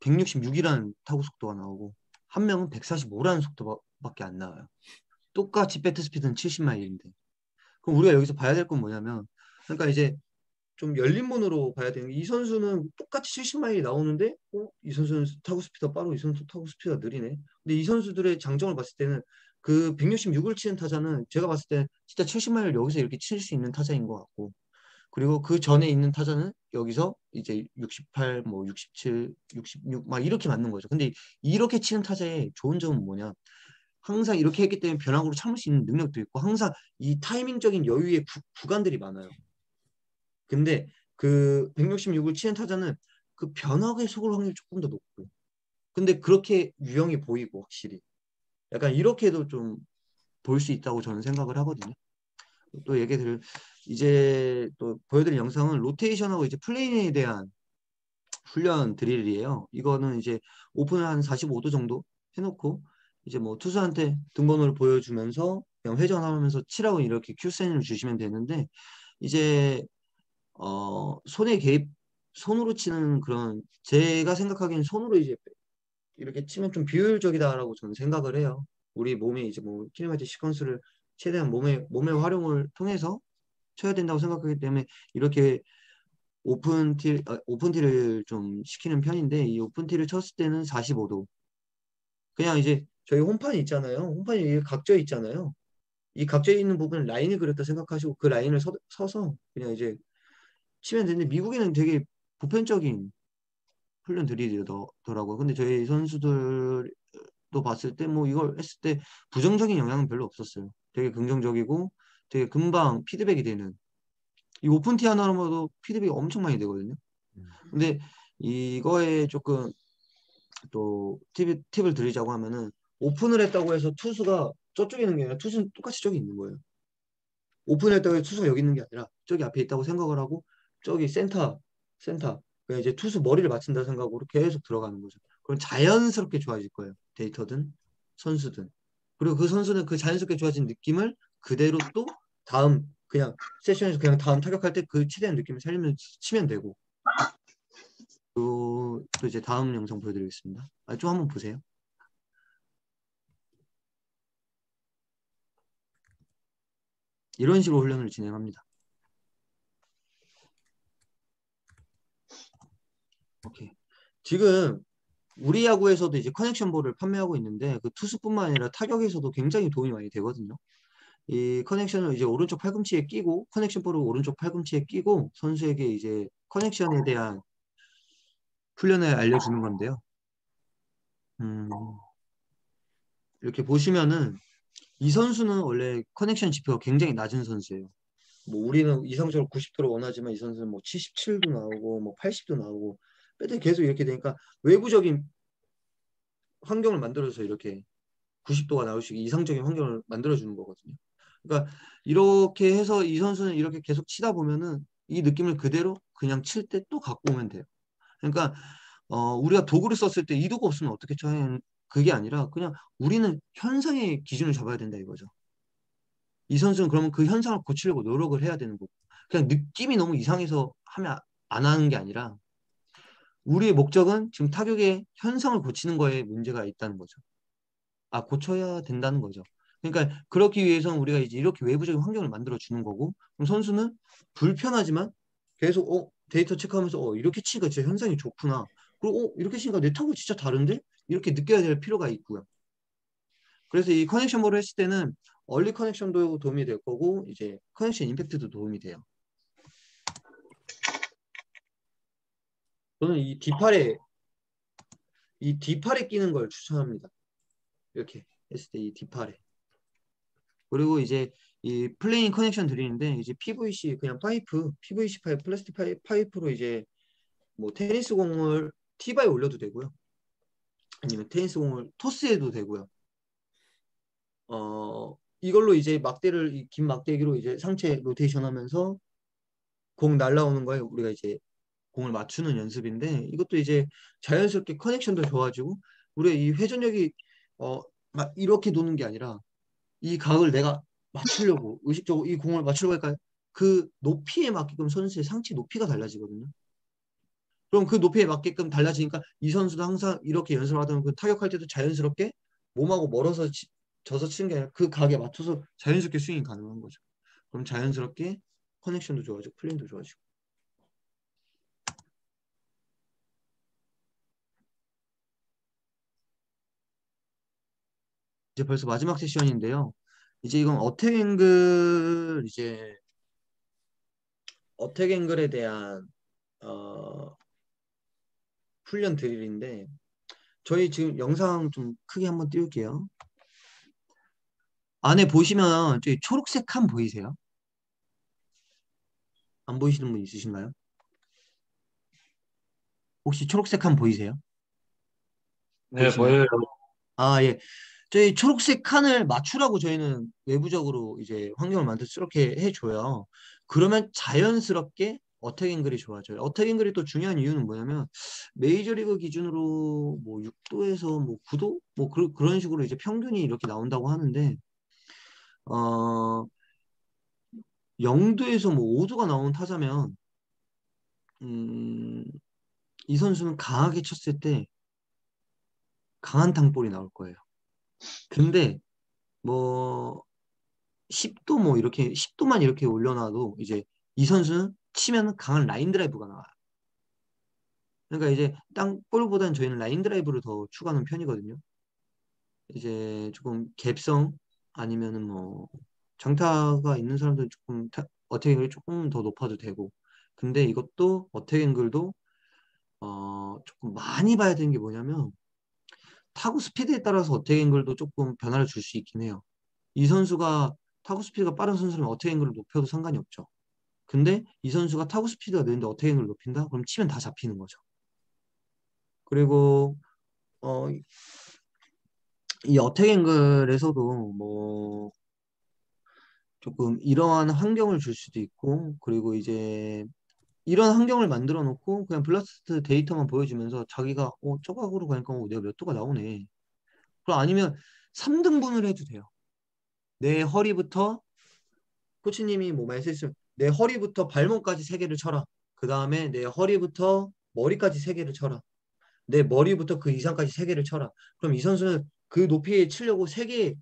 166이라는 타구 속도가 나오고 한 명은 145라는 속도밖에 안 나와요. 똑같이 배트 스피드는 70마일인데. 그럼 우리가 여기서 봐야 될 건 뭐냐면 그러니까 이제 좀 열린 문으로 봐야 되는 게 이 선수는 똑같이 70마일이 나오는데 이 선수는 타구 스피드가 빠르고 이 선수 타구 스피드가 느리네. 근데 이 선수들의 장점을 봤을 때는 그 166을 치는 타자는 제가 봤을 때 진짜 70마일을 여기서 이렇게 칠 수 있는 타자인 것 같고, 그리고 그 전에 있는 타자는 여기서 이제 68, 뭐 67, 66 막 이렇게 맞는 거죠. 근데 이렇게 치는 타자의 좋은 점은 뭐냐? 항상 이렇게 했기 때문에 변화구로 참을 수 있는 능력도 있고 항상 이 타이밍적인 여유의 구간들이 많아요. 근데 그 166을 치는 타자는 그 변화구에 속을 확률이 조금 더 높고, 근데 그렇게 유형이 보이고 확실히 약간 이렇게도 좀 볼 수 있다고 저는 생각을 하거든요. 또 얘기들 이제 또 보여드릴 영상은 로테이션하고 이제 플레인에 대한 훈련 드릴이에요. 이거는 이제 오픈을 한 45도 정도 해놓고 이제 뭐 투수한테 등번호를 보여주면서 그냥 회전하면서 치라고 이렇게 큐사인을 주시면 되는데, 이제 손에 개입, 손으로 치는 그런, 제가 생각하기엔 손으로 이제 이렇게 치면 좀 비효율적이다라고 저는 생각을 해요. 우리 몸에 이제 뭐 키네마틱 시퀀스를 최대한 몸의 활용을 통해서 쳐야 된다고 생각하기 때문에 이렇게 오픈티를 좀 시키는 편인데, 이 오픈티를 쳤을 때는 45도. 그냥 이제 저희 홈판이 있잖아요. 홈판이 이게 각져 있잖아요. 이 각져 있는 부분을 라인을 그렸다 생각하시고 그 라인을 서서 그냥 이제 치면 되는데, 미국에는 되게 보편적인 훈련 드리더라고요. 근데 저희 선수들도 봤을 때 뭐 이걸 했을 때 부정적인 영향은 별로 없었어요. 되게 긍정적이고 되게 금방 피드백이 되는, 이 오픈티 하나로도 피드백이 엄청 많이 되거든요. 근데 이거에 조금 또 팁을 드리자고 하면은, 오픈을 했다고 해서 투수가 저쪽에 있는 게 아니라 투수는 똑같이 저기 있는 거예요. 오픈을 했다고 해서 투수가 여기 있는 게 아니라 저기 앞에 있다고 생각을 하고 저기 센터 그냥 이제 투수 머리를 맞춘다 생각으로 계속 들어가는 거죠. 그럼 자연스럽게 좋아질 거예요. 데이터든 선수든. 그리고 그 선수는 그 자연스럽게 좋아진 느낌을 그대로 또 다음 그냥 세션에서 그냥 다음 타격할 때 그 최대한 느낌을 살리면 치면 되고. 또 이제 다음 영상 보여드리겠습니다. 좀 한번 보세요. 이런 식으로 훈련을 진행합니다. 오케이. 지금 우리 야구에서도 이제 커넥션 볼을 판매하고 있는데, 그 투수뿐만 아니라 타격에서도 굉장히 도움이 많이 되거든요. 이 커넥션을 이제 오른쪽 팔꿈치에 끼고, 커넥션 볼을 오른쪽 팔꿈치에 끼고 선수에게 이제 커넥션에 대한 훈련을 알려주는 건데요. 이렇게 보시면은 이 선수는 원래 커넥션 지표가 굉장히 낮은 선수예요. 뭐 우리는 이상적으로 90도를 원하지만 이 선수는 뭐 77도 나오고 뭐 80도 나오고, 빼도 계속 이렇게 되니까 외부적인 환경을 만들어서 이렇게 90도가 나올 수 있게 이상적인 환경을 만들어주는 거거든요. 그러니까 이렇게 해서 이 선수는 이렇게 계속 치다 보면은 이 느낌을 그대로 그냥 칠 때 또 갖고 오면 돼요. 그러니까 우리가 도구를 썼을 때 이 도구 없으면 어떻게 쳐야, 그게 아니라 그냥 우리는 현상의 기준을 잡아야 된다 이거죠. 이 선수는 그러면 그 현상을 고치려고 노력을 해야 되는 거고, 그냥 느낌이 너무 이상해서 하면 안 하는 게 아니라 우리의 목적은 지금 타격의 현상을 고치는 거에 문제가 있다는 거죠. 고쳐야 된다는 거죠. 그러니까 그렇기 위해서는 우리가 이제 이렇게 외부적인 환경을 만들어 주는 거고, 그럼 선수는 불편하지만 계속 데이터 체크하면서 이렇게 치니까 진짜 현상이 좋구나. 그리고 이렇게 치니까 내 타격 진짜 다른데? 이렇게 느껴야 될 필요가 있고요. 그래서 이 커넥션 볼을 했을 때는 얼리 커넥션도 도움이 될 거고 이제 커넥션 임팩트도 도움이 돼요. 저는 이 D8에 끼는 걸 추천합니다. 이렇게 했을 때 이 D8에. 그리고 이제 이 플레인 커넥션 드리는데, 이제 PVC 그냥 PVC 파이프, 플라스틱 파이프로 이제 뭐 테니스 공을 티바에 올려도 되고요. 아니면 테니스 공을 토스해도 되고요. 이걸로 이제 긴 막대기로 이제 상체 로테이션 하면서 공 날라오는 거에 우리가 이제 공을 맞추는 연습인데, 이것도 이제 자연스럽게 커넥션도 좋아지고, 우리가 이 회전력이 막 이렇게 도는 게 아니라 이 각을 내가 맞추려고 의식적으로 이 공을 맞추려고 할까요? 그 높이에 맞게끔 선수의 상체 높이가 달라지거든요. 그럼 그 높이에 맞게끔 달라지니까 이 선수도 항상 이렇게 연습을 하다 보면 그 타격할 때도 자연스럽게 몸하고 멀어서 져서 치는 게 아니라 그 각에 맞춰서 자연스럽게 스윙이 가능한 거죠. 그럼 자연스럽게 커넥션도 좋아지고 플레이도 좋아지고. 이제 벌써 마지막 세션인데요. 이제 이건 어택 앵글에 대한 훈련 드릴인데 저희 지금 영상 좀 크게 한번 띄울게요. 안에 보시면 저기 초록색 칸 보이세요? 안 보이시는 분 있으신가요? 혹시 초록색 칸 보이세요? 네, 보이시나요? 보여요. 아, 예. 저희 초록색 칸을 맞추라고 저희는 외부적으로 이제 환경을 만들어서 이렇게 해줘요. 그러면 자연스럽게 어택 앵글이 좋아져요. 어택 앵글이 또 중요한 이유는 뭐냐면 메이저리그 기준으로 뭐 6도에서 뭐 9도 뭐 그런 식으로 이제 평균이 이렇게 나온다고 하는데 어 0도에서 뭐 5도가 나온 타자면 이 선수는 강하게 쳤을 때 강한 땅볼이 나올 거예요. 근데 뭐 10도 뭐 이렇게 10도만 이렇게 올려놔도 이제 이 선수는 치면 강한 라인 드라이브가 나와요. 그러니까 이제 땅볼보다는 저희는 라인 드라이브를 더 추구하는 편이거든요. 이제 조금 갭성 아니면은 뭐 장타가 있는 사람들은 조금 어택 앵글이 조금 더 높아도 되고 근데 이것도 어택 앵글도 조금 많이 봐야 되는 게 뭐냐면 타구 스피드에 따라서 어택 앵글도 조금 변화를 줄 수 있긴 해요. 이 선수가 타구 스피드가 빠른 선수라면 어택 앵글을 높여도 상관이 없죠. 근데 이 선수가 타구 스피드가 느는데 어택 앵글을 높인다? 그럼 치면 다 잡히는 거죠. 그리고 어, 이 어택 앵글에서도 뭐 조금 이러한 환경을 줄 수도 있고 그리고 이제 이런 환경을 만들어 놓고 그냥 블라스트 데이터만 보여주면서 자기가 저 각으로 가니까 내가 몇 도가 나오네. 그럼 아니면 3등분을 해도 돼요. 내 허리부터 코치님이 뭐 말씀했으면 내 허리부터 발목까지 3개를 쳐라. 그 다음에 내 허리부터 머리까지 3개를 쳐라. 내 머리부터 그 이상까지 3개를 쳐라. 그럼 이 선수는 그 높이에 치려고 세 개의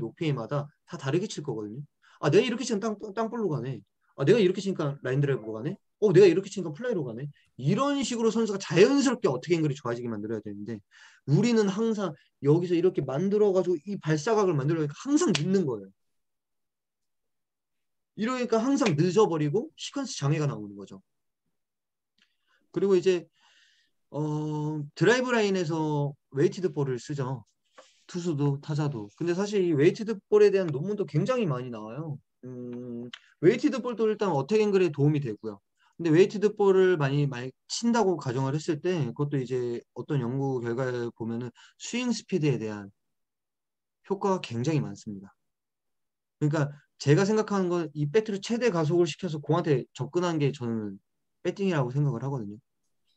높이마다 다 다르게 칠 거거든요. 아, 내가 이렇게 치면 땅볼로 가네. 아, 내가 이렇게 치니까 라인 드라이브로 가네. 내가 이렇게 치니까 플라이로 가네. 이런 식으로 선수가 자연스럽게 어떻게 앵글이 좋아지게 만들어야 되는데 우리는 항상 여기서 이렇게 만들어가지고 이 발사각을 만들려니까 항상 늦는 거예요. 이러니까 항상 늦어버리고 시퀀스 장애가 나오는 거죠. 그리고 이제 드라이브 라인에서 웨이티드 볼을 쓰죠. 투수도 타자도. 근데 사실 이 웨이티드 볼에 대한 논문도 굉장히 많이 나와요. 웨이티드 볼도 일단 어택 앵글에 도움이 되고요. 근데 웨이티드 볼을 많이 친다고 가정을 했을 때 그것도 이제 어떤 연구 결과를 보면은 스윙 스피드에 대한 효과가 굉장히 많습니다. 그러니까 제가 생각하는 건 이 배트를 최대 가속을 시켜서 공한테 접근한 게 저는 배팅이라고 생각을 하거든요.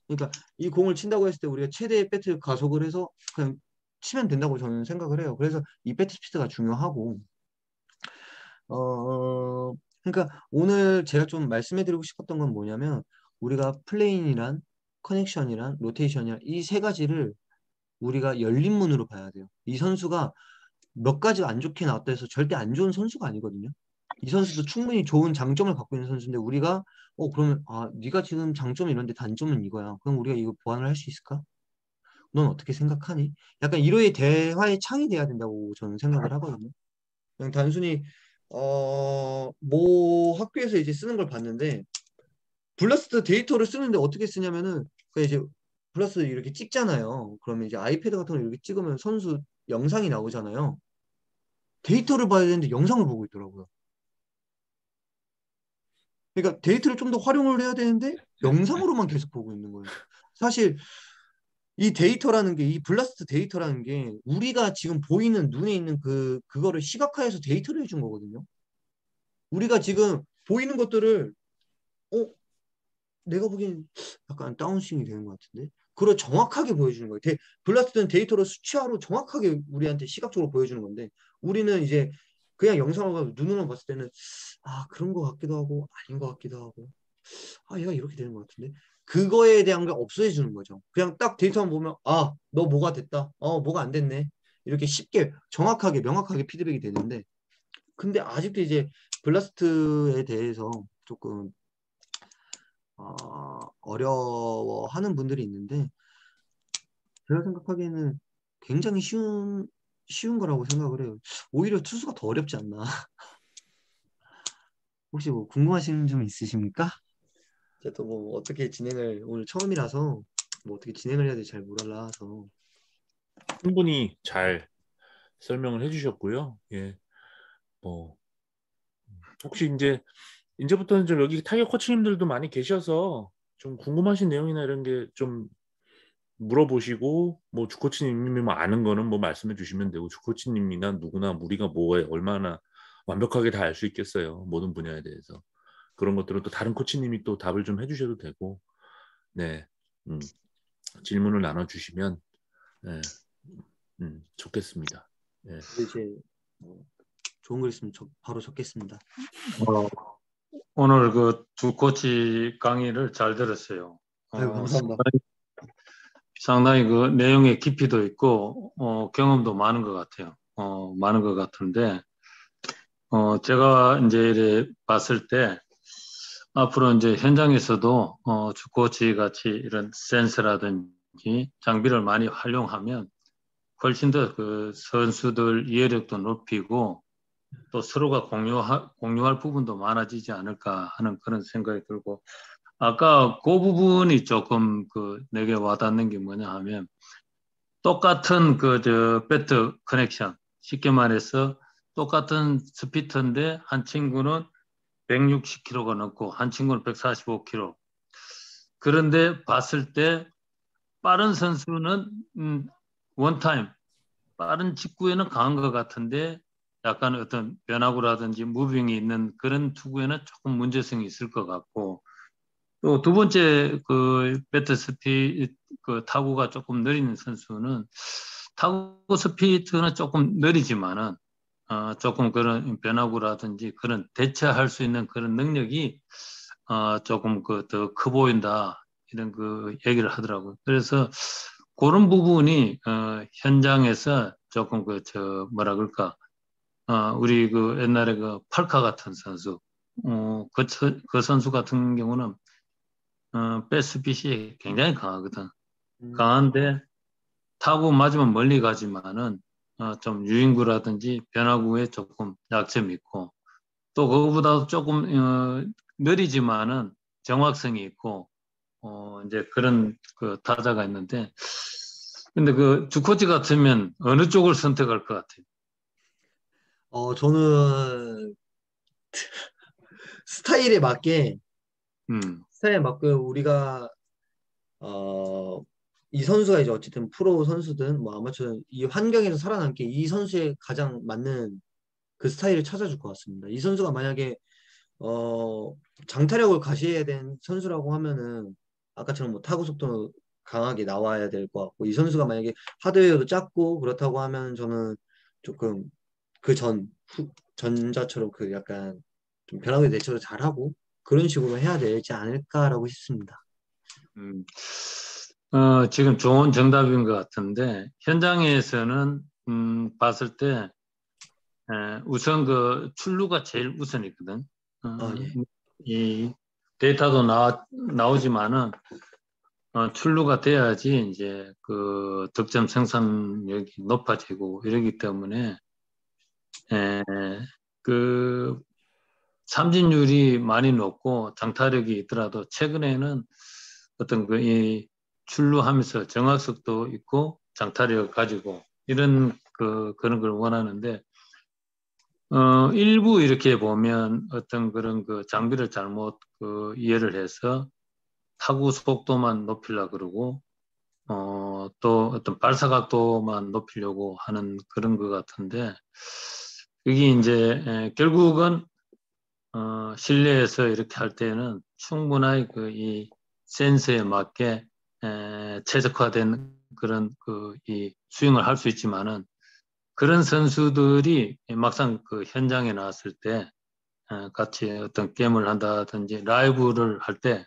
그러니까 이 공을 친다고 했을 때 우리가 최대의 배트 가속을 해서 그냥 치면 된다고 저는 생각을 해요. 그래서 이 배트 스피드가 중요하고 그러니까 오늘 제가 좀 말씀해드리고 싶었던 건 뭐냐면 우리가 플레인이란 커넥션이란 로테이션이란 이 세 가지를 우리가 열린 문으로 봐야 돼요. 이 선수가 몇 가지가 안 좋게 나왔다 해서 절대 안 좋은 선수가 아니거든요. 이 선수도 충분히 좋은 장점을 갖고 있는 선수인데 우리가 그러면 네가 지금 장점이 이런데 단점은 이거야. 그럼 우리가 이거 보완을 할 수 있을까? 넌 어떻게 생각하니? 약간 이로의 대화의 창이 돼야 된다고 저는 생각을 하거든요. 그냥 단순히 뭐 학교에서 이제 쓰는 걸 봤는데 블라스트 데이터를 쓰는데 어떻게 쓰냐면은 그 이제 블라스트 이렇게 찍잖아요. 그러면 이제 아이패드 같은 걸 이렇게 찍으면 선수 영상이 나오잖아요. 데이터를 봐야 되는데 영상을 보고 있더라고요. 그러니까 데이터를 좀 더 활용을 해야 되는데 영상으로만 계속 보고 있는 거예요. 사실 이 데이터라는 게, 이 블라스트 데이터라는 게 우리가 지금 보이는 눈에 있는 그거를 시각화해서 데이터를 해준 거거든요. 우리가 지금 보이는 것들을 내가 보기엔 약간 다운스윙이 되는 것 같은데 그걸 정확하게 보여주는 거예요. 블라스트는 데이터로 수치화로 정확하게 우리한테 시각적으로 보여주는 건데 우리는 이제 그냥 영상을 눈으로 봤을 때는 그런 것 같기도 하고 아닌 것 같기도 하고 얘가 이렇게 되는 것 같은데 그거에 대한 걸 없애주는 주는 거죠. 그냥 딱 데이터만 보면 너 뭐가 됐다. 뭐가 안 됐네. 이렇게 쉽게 정확하게 명확하게 피드백이 되는데 근데 아직도 이제 블라스트에 대해서 조금 어려워하는 분들이 있는데 제가 생각하기에는 굉장히 쉬운 쉬운 거라고 생각을 해요. 오히려 투수가 더 어렵지 않나. 혹시 뭐 궁금하신 점 있으십니까? 제가 또 뭐 어떻게 진행을 오늘 처음이라서 뭐 어떻게 진행을 해야 될지 잘 몰라서. 충분히 잘 설명을 해주셨고요. 예, 뭐 혹시 이제부터는 좀 여기 타격 코치님들도 많이 계셔서 좀 궁금하신 내용이나 이런 게 좀 물어보시고 뭐 주코치님이 뭐 아는 거는 뭐 말씀해 주시면 되고 주코치님이나 누구나 우리가 뭐에 얼마나 완벽하게 다 알 수 있겠어요. 모든 분야에 대해서. 그런 것들은 또 다른 코치님이 또 답을 좀 해주셔도 되고, 네, 질문을 나눠주시면, 네, 좋겠습니다. 네. 이제 뭐 좋은 거 있으면 바로 적겠습니다. 오늘 그 주코치 강의를 잘 들었어요. 아유, 감사합니다. 상당히 그 내용의 깊이도 있고 경험도 많은 것 같아요. 많은 것 같은데 제가 이제 이래 봤을 때 앞으로 이제 현장에서도 주코치 같이 이런 센서라든지 장비를 많이 활용하면 훨씬 더 그 선수들 이해력도 높이고 또 서로가 공유할 부분도 많아지지 않을까 하는 그런 생각이 들고 아까 그 부분이 조금 내게 와닿는 게 뭐냐 하면 똑같은 배트 커넥션 쉽게 말해서 똑같은 스피터인데 한 친구는 160km가 넘고 한 친구는 145km. 그런데 봤을 때 빠른 선수는 원타임 빠른 직구에는 강한 것 같은데 약간 어떤 변화구라든지 무빙이 있는 그런 투구에는 조금 문제성이 있을 것 같고 또 두 번째 배트 스피 타구가 조금 느리는 선수는 타구 스피드는 조금 느리지만은 조금 그런 변화구라든지 그런 대처할 수 있는 그런 능력이 조금 더 커 보인다 이런 얘기를 하더라고요. 그래서 그런 부분이 현장에서 조금 뭐라 그럴까 우리 옛날에 팔카 같은 선수 그 선수 같은 경우는 배스핏이 굉장히 강하거든. 강한데 타구 맞으면 멀리 가지만은 좀 유인구라든지 변화구에 조금 약점이 있고 또 그거보다 조금 느리지만은 정확성이 있고 이제 그런 타자가 있는데 근데 주코치 같으면 어느 쪽을 선택할 것 같아요? 저는 스타일에 맞게 우리가 이 선수가 이제 어쨌든 프로 선수든 뭐 아마추어 이 환경에서 살아남기 이 선수의 가장 맞는 그 스타일을 찾아줄 것 같습니다. 이 선수가 만약에 장타력을 과시해야 되는 선수라고 하면은 아까처럼 뭐 타구 속도 강하게 나와야 될 것 같고 이 선수가 만약에 하드웨어도 작고 그렇다고 하면 저는 조금 전자처럼 약간 좀 변화구에 대처를 잘하고 그런 식으로 해야 되지 않을까라고 싶습니다. 지금 좋은 정답인 것 같은데 현장에서는 봤을 때 우선 출루가 제일 우선이거든. 예. 이 데이터도 나오지만은 출루가 돼야지 이제 득점 생산력이 높아지고 이러기 때문에 삼진율이 많이 높고 장타력이 있더라도 최근에는 어떤 이 출루하면서 정확성도 있고 장타력을 가지고 이런 그런 걸 원하는데 일부 이렇게 보면 어떤 그런 장비를 잘못 이해를 해서 타구 속도만 높이려고 그러고 또 어떤 발사 각도만 높이려고 하는 그런 것 같은데 그게 이제 결국은 실내에서 이렇게 할 때는 충분히 이 센서에 맞게 최적화된 그런 이 스윙을 할 수 있지만은 그런 선수들이 막상 현장에 나왔을 때 같이 어떤 게임을 한다든지 라이브를 할 때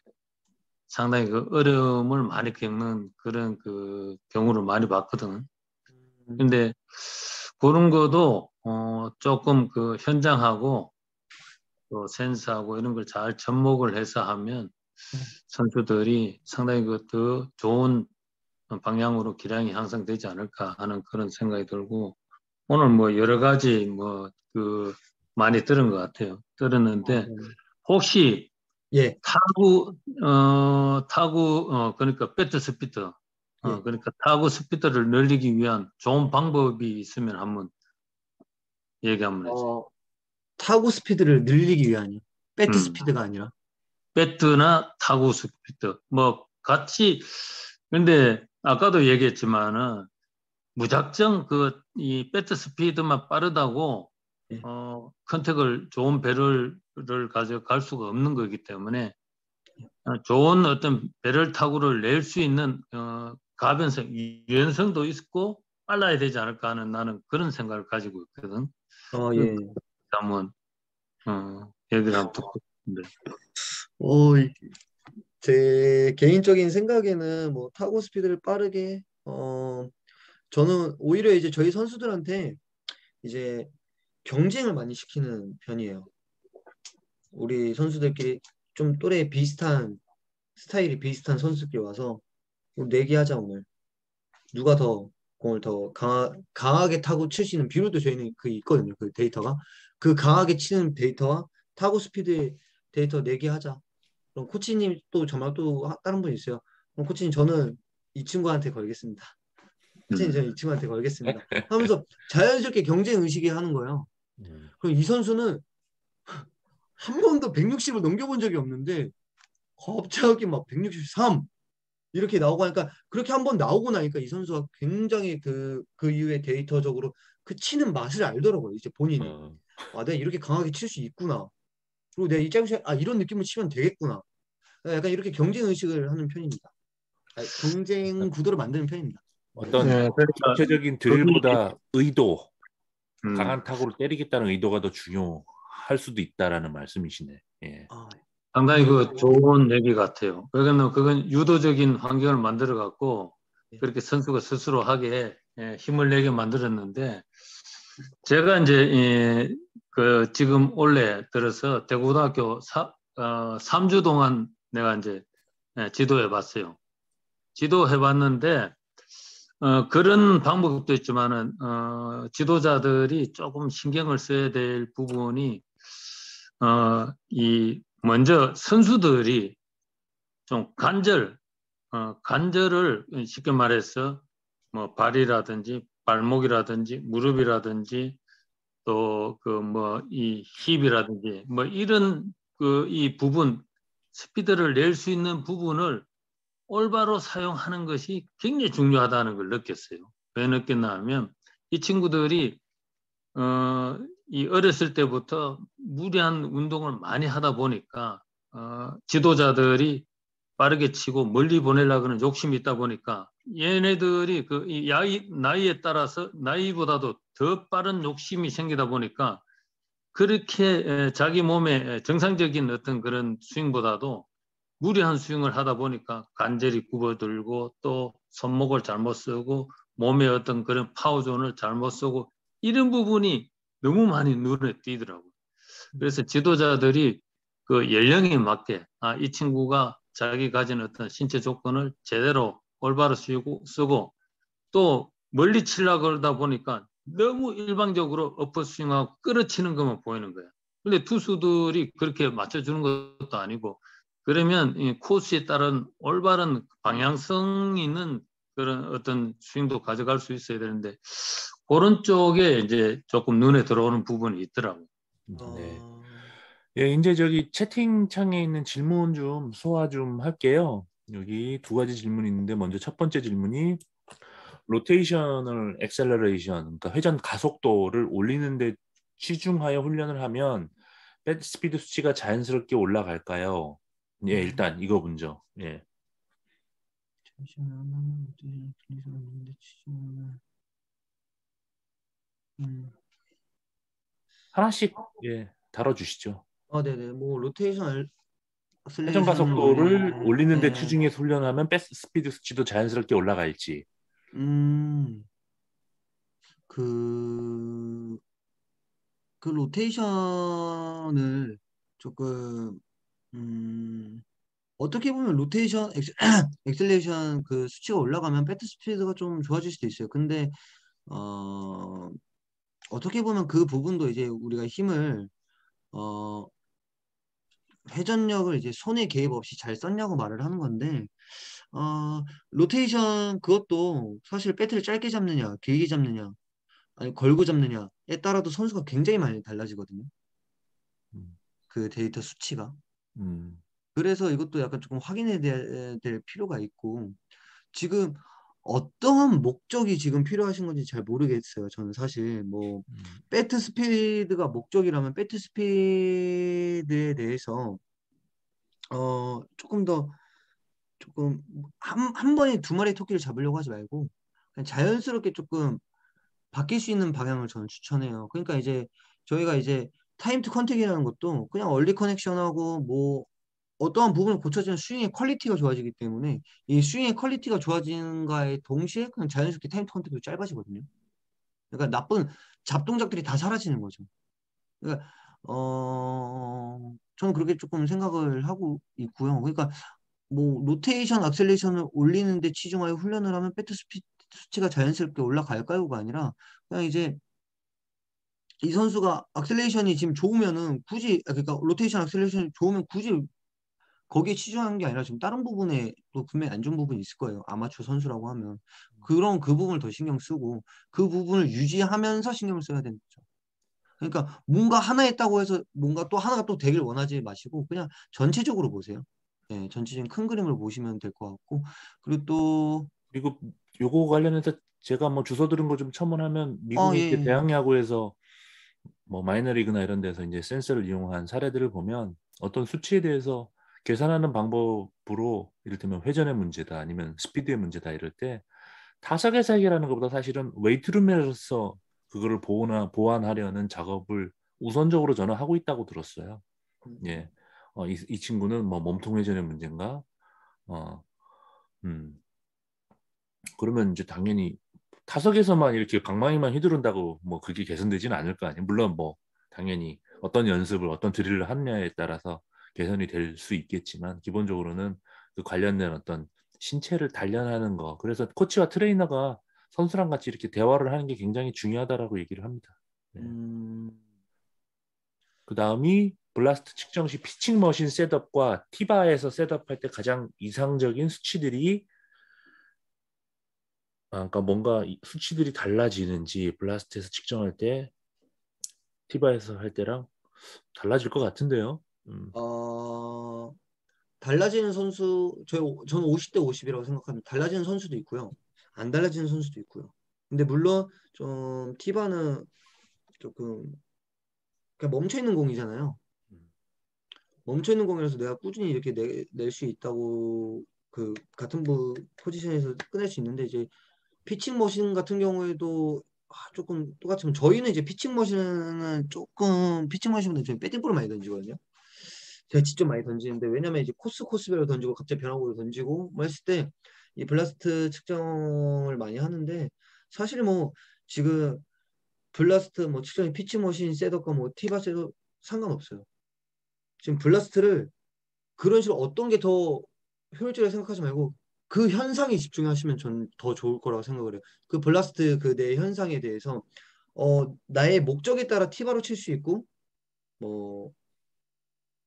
상당히 어려움을 많이 겪는 그런 경우를 많이 봤거든. 근데 그런 것도 조금 현장하고 또 센스하고 이런 걸 잘 접목을 해서 하면 선수들이 상당히 더 좋은 방향으로 기량이 향상되지 않을까 하는 그런 생각이 들고 오늘 뭐 여러 가지 뭐 그 많이 들은 것 같아요. 들었는데 혹시 예, 타구 그러니까 배트 스피드 예. 그러니까 타구 스피드를 늘리기 위한 좋은 방법이 있으면 한번 얘기 한번 해주세요. 타구 스피드를 늘리기 위한이요. 배트 음. 스피드가 아니라. 배트나 타구 스피드 뭐 같이 근데 아까도 얘기했지만은 무작정 그 이 배트 스피드만 빠르다고 예. 컨택을 좋은 배를 가져갈 수가 없는 거기 때문에 좋은 어떤 배럴 타구를 낼 수 있는 가변성, 유연성도 있고 빨라야 되지 않을까 하는 나는 그런 생각을 가지고 있거든. 예. 한번 얘기를 한번 듣고 싶은데. 제 개인적인 생각에는 뭐 타고 스피드를 빠르게 저는 오히려 이제 저희 선수들한테 이제 경쟁을 많이 시키는 편이에요. 우리 선수들끼리 좀 또래 비슷한 스타일이 비슷한 선수들끼리 와서 내기하자 오늘 누가 더 공을 더 강하게 타고 칠 수 있는 비율도 저희는 그 있거든요. 그 데이터가 그 강하게 치는 데이터와 타고 스피드 데이터 내기하자. 그럼 코치님 또 정말 또 다른 분 있어요. 그럼 코치님 저는 이 친구한테 걸겠습니다. 코치님 저는 이 친구한테 걸겠습니다. 하면서 자연스럽게 경쟁 의식이 하는 거예요. 그럼 이 선수는 한 번도 160을 넘겨본 적이 없는데 갑자기 막 163 이렇게 나오고 하니까 그렇게 한 번 나오고 나니까 이 선수가 굉장히 그 이후에 데이터적으로 그 치는 맛을 알더라고요. 이제 본인이. 아, 내가 이렇게 강하게 칠 수 있구나. 그리고 내가 이 짧은 이런 느낌을 치면 되겠구나. 약간 이렇게 경쟁 의식을 하는 편입니다. 경쟁 구도를 만드는 편입니다. 어떤 네, 그러니까 전체적인 그게 드릴보다 의도, 음, 강한 타구를 때리겠다는 의도가 더 중요할 수도 있다라는 말씀이시네. 예. 상당히 그 좋은 얘기 같아요. 그거는 유도적인 환경을 만들어 갖고 예. 그렇게 선수가 스스로 하게 힘을 내게 만들었는데 제가 이제 그 지금 올해 들어서 대구고등학교 3주 동안 내가 이제 지도해 봤어요. 지도해 봤는데 그런 방법도 있지만은 지도자들이 조금 신경을 써야 될 부분이 이 먼저 선수들이 좀 간절을 쉽게 말해서 뭐 발이라든지 발목이라든지 무릎이라든지 또 그 뭐 이 힙이라든지 뭐 이런 그 이 부분 스피드를 낼 수 있는 부분을 올바로 사용하는 것이 굉장히 중요하다는 걸 느꼈어요. 왜 느꼈나 하면 이 친구들이 이 어렸을 때부터 무리한 운동을 많이 하다 보니까 지도자들이 빠르게 치고 멀리 보내려고 하는 욕심이 있다 보니까 얘네들이 그 이 나이에 따라서 나이보다도 더 빠른 욕심이 생기다 보니까 그렇게 자기 몸에 정상적인 어떤 그런 스윙보다도 무리한 스윙을 하다 보니까 관절이 굽어들고 또 손목을 잘못 쓰고 몸의 어떤 그런 파워존을 잘못 쓰고 이런 부분이 너무 많이 눈에 띄더라고요. 그래서 지도자들이 그 연령에 맞게 이 친구가 자기 가진 어떤 신체 조건을 제대로 올바로 쓰고 또 멀리 치려고 그러다 보니까 너무 일방적으로 엎어스윙하고 끌어치는 것만 보이는 거야. 근데 투수들이 그렇게 맞춰주는 것도 아니고 그러면 이 코스에 따른 올바른 방향성 있는 그런 어떤 스윙도 가져갈 수 있어야 되는데 그런 쪽에 이제 조금 눈에 들어오는 부분이 있더라고요. 네. 예, 이제 저기 채팅창에 있는 질문 좀 소화 좀 할게요. 여기 두 가지 질문이 있는데 먼저 첫 번째 질문이 로테이셔널 엑셀러레이션, 그러니까 회전 가속도를 올리는데 치중하여 훈련을 하면 백 스피드 수치가 자연스럽게 올라갈까요? 예, 일단 이거 먼저. 예. 하나씩 예, 다뤄주시죠. 네네. 뭐 로테이션 회전 악셀레이션을 가속도를 올리는데 올리는데 치중해서 훈련하면 백 스피드 수치도 자연스럽게 올라갈지. 음, 그, 그 로테이션을 조금 어떻게 보면 로테이션 엑셀레이션 그 수치가 올라가면 배트 스피드가 좀 좋아질 수도 있어요. 근데 어, 어떻게 보면 그 부분도 이제 우리가 힘을 회전력을 이제 손에 개입 없이 잘 썼냐고 말을 하는 건데 로테이션 그것도 사실 배트를 짧게 잡느냐 길게 잡느냐 아니 걸고 잡느냐에 따라도 선수가 굉장히 많이 달라지거든요. 음, 그 데이터 수치가. 음, 그래서 이것도 약간 조금 확인해야 될 필요가 있고 지금 어떠한 목적이 지금 필요하신 건지 잘 모르겠어요. 저는 사실 뭐 음, 배트 스피드가 목적이라면 배트 스피드에 대해서 조금 더 조금 한 번에 두 마리 토끼를 잡으려고 하지 말고 그냥 자연스럽게 조금 바뀔 수 있는 방향을 저는 추천해요. 그러니까 이제 저희가 이제 타임 투 컨택이라는 것도 그냥 얼리 커넥션하고 뭐 어떠한 부분을 고쳐주면 스윙의 퀄리티가 좋아지기 때문에 이 스윙의 퀄리티가 좋아지는 거에 동시에 그냥 자연스럽게 타임 투 컨택도 짧아지거든요. 그러니까 나쁜 잡동작들이 다 사라지는 거죠. 그러니까 저는 그렇게 조금 생각을 하고 있고요. 그러니까 뭐 로테이션, 악셀레이션을 올리는데 치중하여 훈련을 하면 배트 스피드 수치가 자연스럽게 올라갈까요가 아니라 그냥 이제 이 선수가 악셀레이션이 지금 좋으면은 굳이 그러니까 로테이션 악셀레이션이 좋으면 굳이 거기에 치중하는 게 아니라 지금 다른 부분에 또 분명히 안 좋은 부분이 있을 거예요. 아마추어 선수라고 하면 그런 그 부분을 더 신경 쓰고 그 부분을 유지하면서 신경을 써야 되는 거죠. 그러니까 뭔가 하나 했다고 해서 뭔가 또 하나가 또 되길 원하지 마시고 그냥 전체적으로 보세요. 네, 전체적인 큰 그림을 보시면 될 것 같고 그리고 또 그리고 요거 관련해서 제가 뭐 주워 들은 거 좀 첨언하면 예, 미국의 이제 예. 대학 야구에서 뭐 마이너리그나 이런 데서 이제 센서를 이용한 사례들을 보면 어떤 수치에 대해서 계산하는 방법으로 이를테면 회전의 문제다 아니면 스피드의 문제다 이럴 때 타석 해석이라는 것보다 사실은 웨이트룸에서 그거를 보완하려는 작업을 우선적으로 저는 하고 있다고 들었어요. 예. 이 친구는 뭐 몸통 회전의 문제인가? 어, 음. 그러면 이제 당연히 타석에서만 이렇게 방망이만 휘두른다고 뭐 그게 개선되지는 않을 거 아니에요. 물론 뭐 당연히 어떤 연습을 어떤 드릴을 하느냐에 따라서 개선이 될 수 있겠지만 기본적으로는 그 관련된 어떤 신체를 단련하는 거. 그래서 코치와 트레이너가 선수랑 같이 이렇게 대화를 하는 게 굉장히 중요하다라고 얘기를 합니다. 네. 음, 그 다음이 블라스트 측정 시 피칭 머신 셋업과 티바에서 셋업할 때 가장 이상적인 수치들이 그러니까 뭔가 수치들이 달라지는지 블라스트에서 측정할 때 티바에서 할 때랑 달라질 것 같은데요. 어, 달라지는 선수, 저는 50대 50이라고 생각합니다. 달라지는 선수도 있고요. 안 달라지는 선수도 있고요. 근데 물론 좀 티바는 조금 그냥 멈춰 있는 공이잖아요. 음, 멈춰 있는 공이라서 내가 꾸준히 이렇게 낼 수 있다고 그 같은 포지션에서 끝낼 수 있는데 이제 피칭 머신 같은 경우에도 조금 똑같지만 저희는 이제 피칭 머신은 조금 피칭 머신보다 저희 배팅볼을 많이 던지거든요. 제가 직접 많이 던지는데 왜냐면 이제 코스별로 던지고 갑자기 변화구로 던지고 뭐 했을 때 이 블라스트 측정을 많이 하는데 사실 뭐 지금 블라스트 뭐 측정이 피치 머신 셋업과 뭐 티바 셋업 상관없어요. 지금 블라스트를 그런 식으로 어떤 게 더 효율적이라고 생각하지 말고 그 현상에 집중하시면 전 더 좋을 거라고 생각을 해요. 그 블라스트 그 내 현상에 대해서 나의 목적에 따라 티바로 칠 수 있고 뭐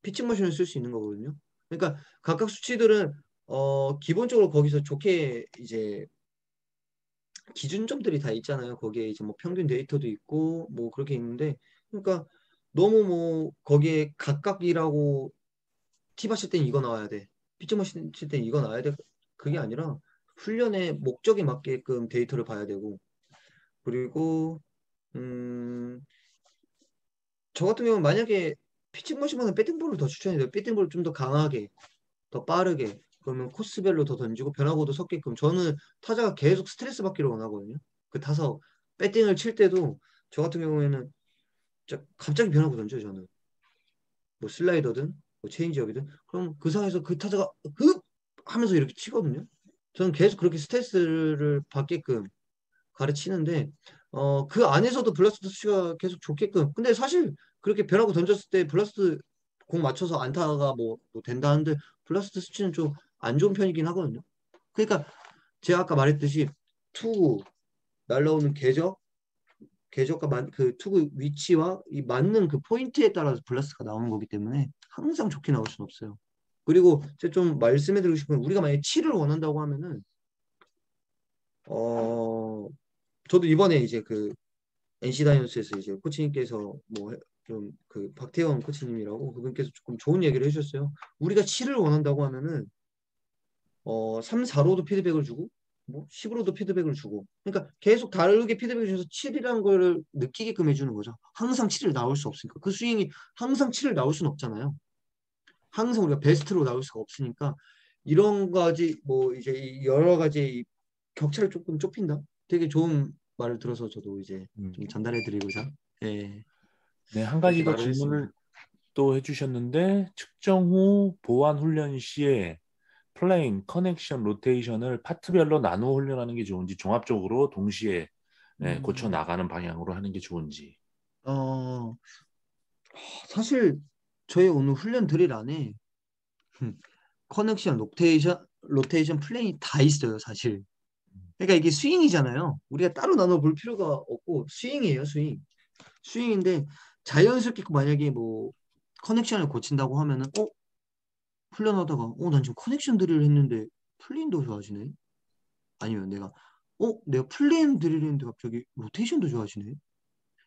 피칭 머신을 쓸 수 있는 거거든요. 그러니까 각각 수치들은 기본적으로 거기서 좋게 이제 기준점들이 다 있잖아요. 거기에 이제 뭐 평균 데이터도 있고 뭐 그렇게 있는데 그러니까 너무 뭐 거기에 각각이라고 티 봤을 땐 이거 나와야 돼. 피칭 머신 칠 땐 이거 나와야 돼. 그게 아니라 훈련의 목적에 맞게끔 데이터를 봐야 되고 그리고 음, 저 같은 경우는 만약에 피칭 머신보다는 배팅볼을 더 추천해요. 배팅볼을 좀 더 강하게 더 빠르게 그러면 코스별로 더 던지고 변화구도 섞게끔 저는 타자가 계속 스트레스 받기를 원하거든요. 그 타석 배팅을 칠 때도 저 같은 경우에는 진짜 갑자기 변화구 던져요. 저는 뭐 슬라이더든 뭐 체인지업이든 그럼 그 상황에서 그 타자가 흡 하면서 이렇게 치거든요. 저는 계속 그렇게 스트레스를 받게끔 가르치는데 그 안에서도 블라스트 수치가 계속 좋게끔 근데 사실 그렇게 변화구 던졌을 때 블라스트 공 맞춰서 안타가 뭐 된다 하는데 블라스트 수치는 좀 안 좋은 편이긴 하거든요. 그러니까 제가 아까 말했듯이 투구 날라오는 궤적 궤적과 그 투구 위치와 이 맞는 그 포인트에 따라서 블라스트가 나오는 거기 때문에 항상 좋게 나올 수는 없어요. 그리고 제가 좀 말씀해드리고 싶은 건 우리가 만약에 7을 원한다고 하면은 저도 이번에 이제 그 NC 다이노스에서 이제 코치님께서 뭐 좀 그 박태원 코치님이라고 그분께서 조금 좋은 얘기를 해주셨어요. 우리가 7을 원한다고 하면은 3, 4로도 피드백을 주고 뭐 10으로도 피드백을 주고 그러니까 계속 다르게 피드백을 줘서 7이라는 걸 느끼게끔 해주는 거죠. 항상 7을 나올 수 없으니까 그 스윙이 항상 7을 나올 수는 없잖아요. 항상 우리가 베스트로 나올 수가 없으니까 이런 가지 뭐 이제 이 여러 가지 격차를 조금 좁힌다. 되게 좋은 말을 들어서 저도 이제 좀 전달해드리고자 예, 네, 한 그렇게 가지 더 말을 질문을 했습니다. 또 해주셨는데 측정 후 보완 훈련 시에 플레잉, 커넥션, 로테이션을 파트별로 나누어 훈련하는 게 좋은지 종합적으로 동시에 고쳐 나가는 방향으로 하는 게 좋은지. 어, 사실 저희 오늘 훈련 드릴 안에 커넥션, 로테이션 플레이 다 있어요, 사실. 그러니까 이게 스윙이잖아요. 우리가 따로 나눠 볼 필요가 없고 스윙이에요, 스윙. 스윙인데 자연스럽게 만약에 뭐 커넥션을 고친다고 하면은 훈련하다가 난 지금 커넥션 드릴을 했는데 플레인도 좋아지네. 아니면 내가 플레인 드릴을 했는데 갑자기 로테이션도 좋아지네.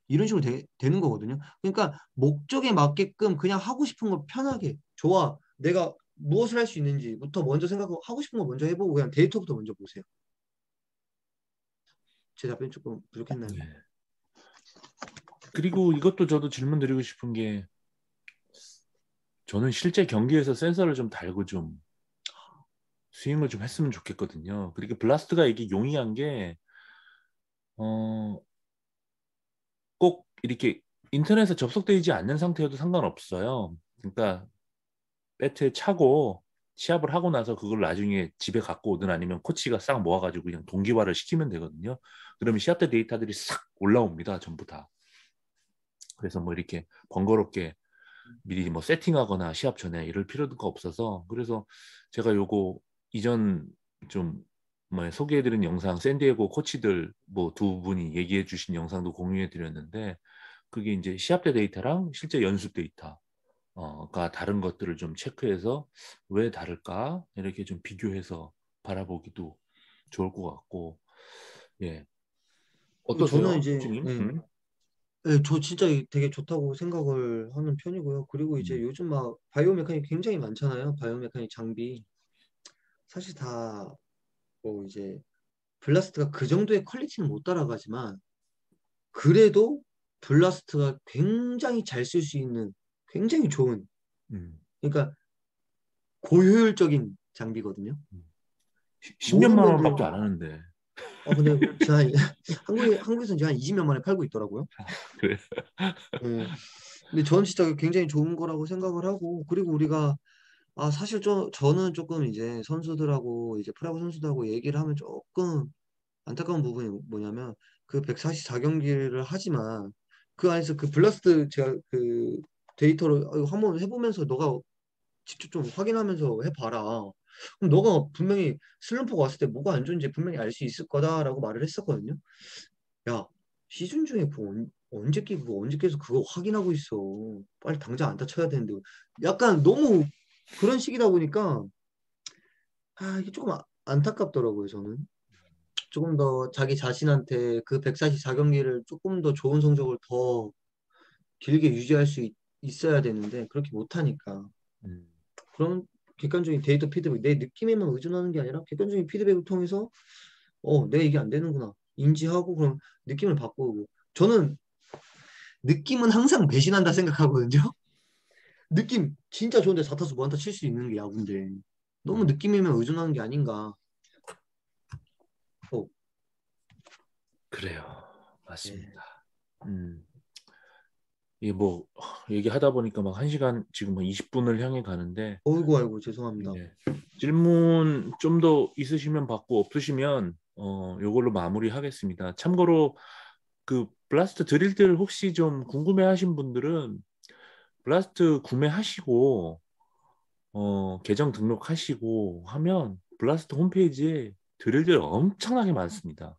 이런 식으로 되는 거거든요. 그러니까 목적에 맞게끔 그냥 하고 싶은 거 편하게 좋아. 내가 무엇을 할 수 있는지부터 먼저 생각하고 하고 싶은 거 먼저 해보고 그냥 데이터부터 먼저 보세요. 제 답변 조금 부족했나요? 네. 그리고 이것도 저도 질문 드리고 싶은 게 저는 실제 경기에서 센서를 좀 달고 좀 스윙을 좀 했으면 좋겠거든요. 그리고 블라스트가 이게 용이한 게 꼭 이렇게 인터넷에 접속되지 않는 상태여도 상관없어요. 그러니까 배트에 차고 시합을 하고 나서 그걸 나중에 집에 갖고 오든 아니면 코치가 싹 모아가지고 그냥 동기화를 시키면 되거든요. 그러면 시합 때 데이터들이 싹 올라옵니다. 전부 다. 그래서 뭐 이렇게 번거롭게 미리 뭐 세팅하거나 시합 전에 이럴 필요가 없어서 그래서 제가 요거 이전 좀 뭐 소개해드린 영상 샌디에고 코치들 뭐 두 분이 얘기해 주신 영상도 공유해 드렸는데 그게 이제 시합 때 데이터랑 실제 연습 데이터가 다른 것들을 좀 체크해서 왜 다를까 이렇게 좀 비교해서 바라보기도 좋을 것 같고 예 그리고 저는 어떠세요, 이제 코치님? 저 진짜 되게 좋다고 생각을 하는 편이고요. 그리고 이제 음, 요즘 막 바이오 메카닉 굉장히 많잖아요. 바이오 메카닉 장비. 사실 다 뭐 이제 블라스트가 그 정도의 퀄리티는 못 따라가지만 그래도 블라스트가 굉장히 잘 쓸 수 있는 굉장히 좋은 음, 그러니까 고효율적인 장비거든요. 10년만 모든 분들 원밖에 안 하는데 근데 제가 한국에서는 제가 한 20년 만에 팔고 있더라고요. 그래. 예. 근데 저는 진짜 굉장히 좋은 거라고 생각을 하고 그리고 우리가 사실 저는 조금 이제 선수들하고 이제 프로야구 선수들하고 얘기를 하면 조금 안타까운 부분이 뭐냐면 그 144경기를 하지만 그 안에서 그 블라스트 제가 그 데이터를 한번 해보면서 너가 직접 좀 확인하면서 해봐라. 그럼 너가 분명히 슬럼프가 왔을 때 뭐가 안 좋은지 분명히 알 수 있을 거다라고 말을 했었거든요. 야, 시즌 중에 언제 끼고 언제 깨서 그거 확인하고 있어. 빨리 당장 안타 쳐야 되는데. 약간 너무 그런 식이다 보니까 이게 조금 안타깝더라고요, 저는. 조금 더 자기 자신한테 그 144경기를 조금 더 좋은 성적을 더 길게 유지할 수 있어야 되는데 그렇게 못하니까. 음. 그런 객관적인 데이터 피드백, 내 느낌에만 의존하는 게 아니라 객관적인 피드백을 통해서 내가 이게 안 되는구나 인지하고 그럼 느낌을 바꾸고 저는 느낌은 항상 배신한다 생각하거든요. 느낌 진짜 좋은데 4타수 무안타 칠 수 있는 게 야구인데 너무 느낌에만 의존하는 게 아닌가. 어, 그래요. 예. 맞습니다. 이게 뭐 얘기하다 보니까 막 1시간 지금 한 20분을 향해 가는데 어이구 아이고 죄송합니다. 예. 질문 좀 더 있으시면 받고 없으시면 요걸로 마무리하겠습니다. 참고로 그 블라스트 드릴들 혹시 좀 궁금해하신 분들은 블라스트 구매하시고 계정 등록하시고 하면 블라스트 홈페이지에 드릴들 엄청나게 많습니다.